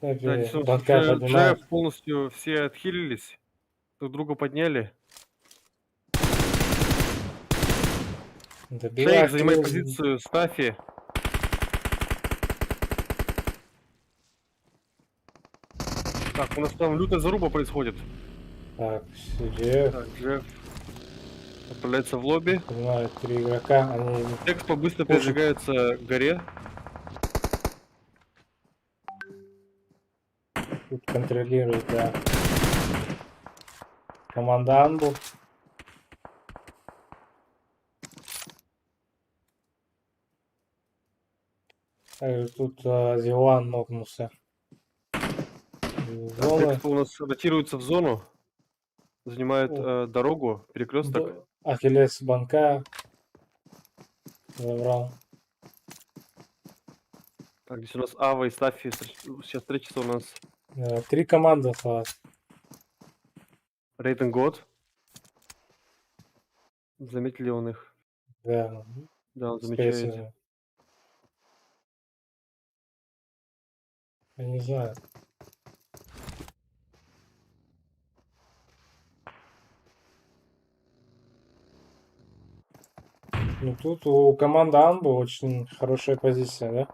S2: Да,
S1: Стаффи
S2: здесь у нас
S1: банка
S2: уже
S1: поднимает.
S2: Джефф полностью все отхилились. Друг друга подняли.
S1: Добивает
S2: Шейх занимает
S1: Кримзи.
S2: позицию Стафи. Так, у нас там лютая заруба происходит.
S1: Так, GF,
S2: Так, Джефф отправляется в лобби.
S1: понимаю, 3 игрока, они
S2: Экспо быстро
S1: пушат.
S2: передвигается к горе.
S1: Тут контролирует, да. Команда Анбу. Также тут Зилан нокнулся.
S2: Так,
S1: Зоны.
S2: Экспо у нас ротируется в зону. Занимает дорогу, перекресток.
S1: Ахиллес банка забрал.
S2: Так, здесь у нас Ава и Стаффи. Сейчас встретится у нас
S1: 3 команды осталось.
S2: Рейтинг год. Заметили он их?
S1: Да,
S2: Да, он
S1: скорее
S2: замечает.
S1: всего. Я не знаю. Ну тут у команды Анбу очень хорошая позиция, да?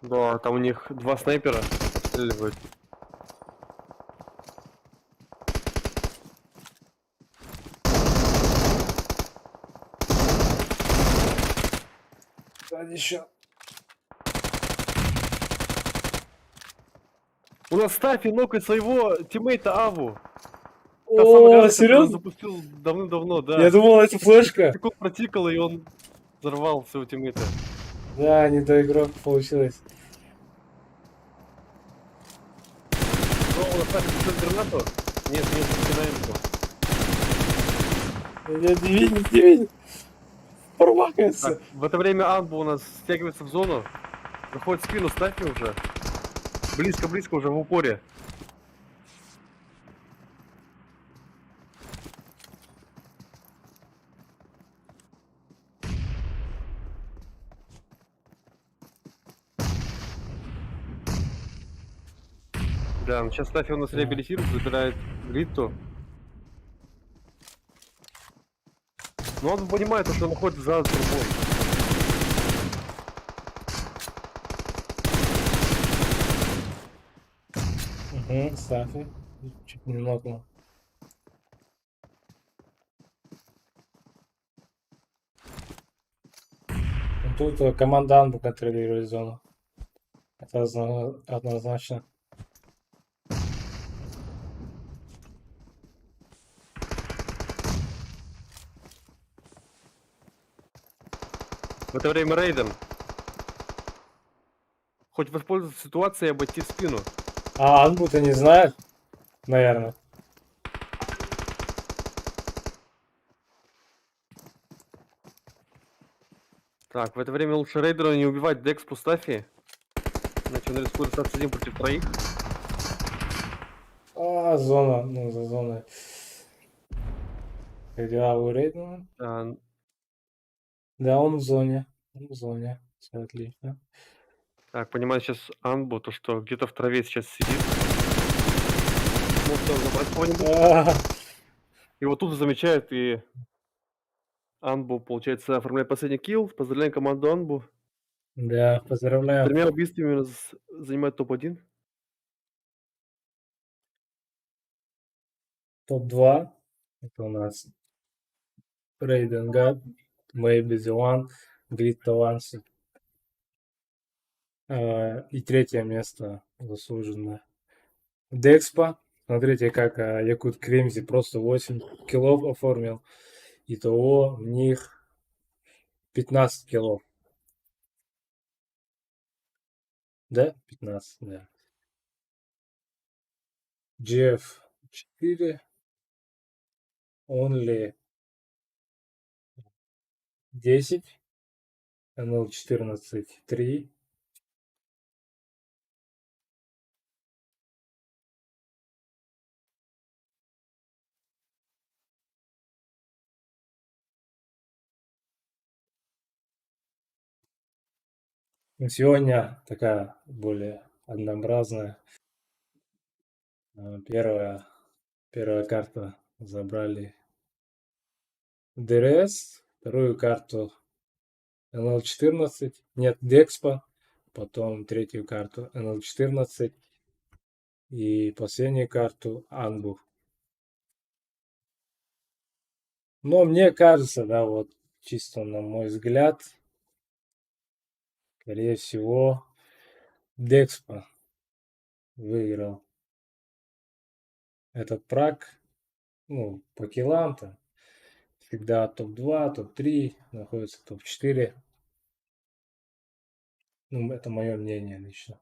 S2: Да, там у них 2 снайпера отстреливают.
S1: Сзади еще.
S2: У нас Стаффи нокает своего тиммейта Аву. Та
S1: О,
S2: самая граната, которую он
S1: серьезно?
S2: запустил давным-давно, да.
S1: Я думал, это флешка.
S2: Секунд протикала, и он взорвал своего тиммейта.
S1: Да, не до игрок получилось.
S2: Но у нас Стаффи запустил гранату. Нет, нет, начинаем его.
S1: Я не видел, не видел. Промахивается.
S2: Так, в это время Анбу у нас стягивается в зону. Заходит в спину Стаффи уже. Близко-близко уже в упоре. Да, ну сейчас Стаффи у нас
S1: Да.
S2: реабилитируется, забирает Гритту. Но он понимает, что он находится за трубой.
S1: Угу, Сафи. Чуть не нокнул. Ну, тут команда Анбу контролирует зону. Это однозначно.
S2: В это время Рейден хоть воспользоваться ситуацией и обойти в спину.
S1: А Анбу-то не знает, наверное.
S2: Так, в это время лучше Рейдеру не убивать Декс Пустафи. Иначе он рискует остаться один против троих.
S1: А, зона, ну, за зоной. Как дела у Рейдена?
S2: А,
S1: Да, он в зоне. Он в зоне. Все отлично.
S2: так, понимаю сейчас Анбу, то что где-то в траве сейчас сидит. Может он забрать кого-нибудь.
S1: А,
S2: И вот тут замечает, и Анбу, получается, оформляет последний килл. Поздравляем команду Анбу.
S1: Да, поздравляю.
S2: 3 убийствами у нас занимает топ-1.
S1: Топ-2. Это у нас Рейден Гад, Maybe the One, Grit Таланси. И третье место заслуженное. Декспа. Смотрите, как Якут Кремзи просто 8 киллов оформил. Итого в них 15 киллов. Да? 15, да. Джефф 4. Only 10. NL 14 3. Сегодня такая более однообразная. Первая карта забрали ДРС, вторую карту NL14, нет, Декспа, потом третью карту NL14 И последнюю карту Анбу. Но мне кажется, да, вот чисто на мой взгляд, скорее всего, Декспо выиграл этот праг. Ну, по киллам-то всегда топ-2, топ-3, находится топ-4. Ну, это мое мнение лично.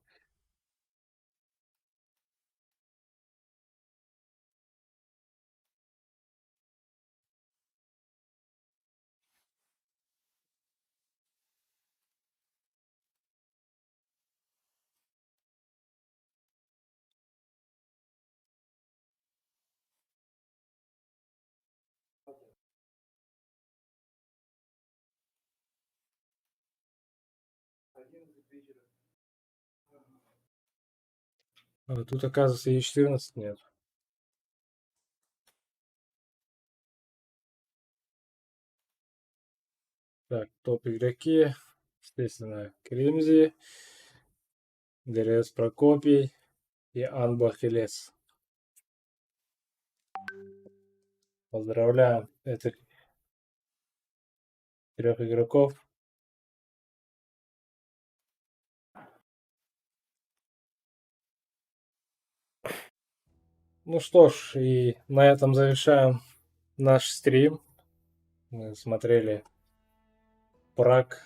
S1: А тут, оказывается, Е14 нет. Так, топ игроки. Естественно, Кримзи, ДРС Прокопий и Анбу Ахиллес. Поздравляем этих 3 игроков. Ну что ж, и на этом завершаем наш стрим. Мы смотрели Праг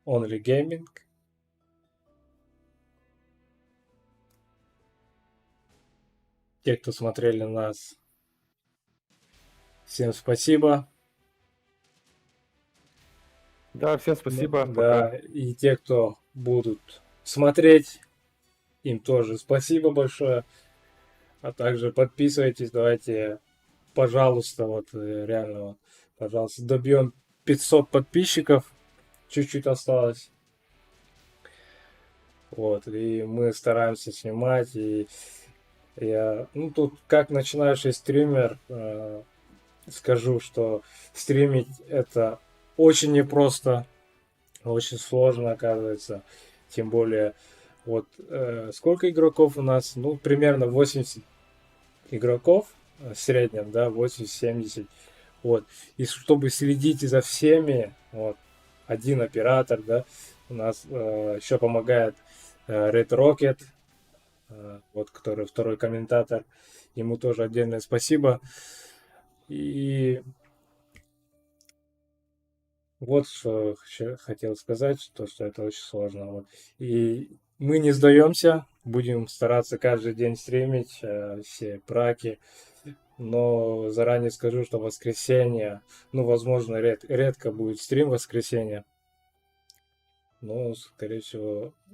S1: Only Gaming. Те, кто смотрели нас, всем спасибо.
S2: Да, всем спасибо.
S1: Да,
S2: Пока.
S1: и те, кто будут смотреть, им тоже спасибо большое. А также подписывайтесь, давайте, пожалуйста, вот реально, вот, пожалуйста, добьем 500 подписчиков. Чуть-чуть осталось. Вот, и мы стараемся снимать, и я, ну, тут как начинающий стример, скажу, что стримить это очень непросто, очень сложно, оказывается. Тем более, вот сколько игроков у нас? Ну, примерно 80 игроков в среднем, да, 80-70. Вот. И чтобы следить за всеми, вот, один оператор, да, у нас еще помогает Red Rocket, вот, который второй комментатор. Ему тоже отдельное спасибо. И вот что хотел сказать, что это очень сложно. Вот. И мы не сдаемся, будем стараться каждый день стримить все праки. Но заранее скажу, что воскресенье, ну, возможно, редко будет стрим в воскресенье. Но, скорее всего,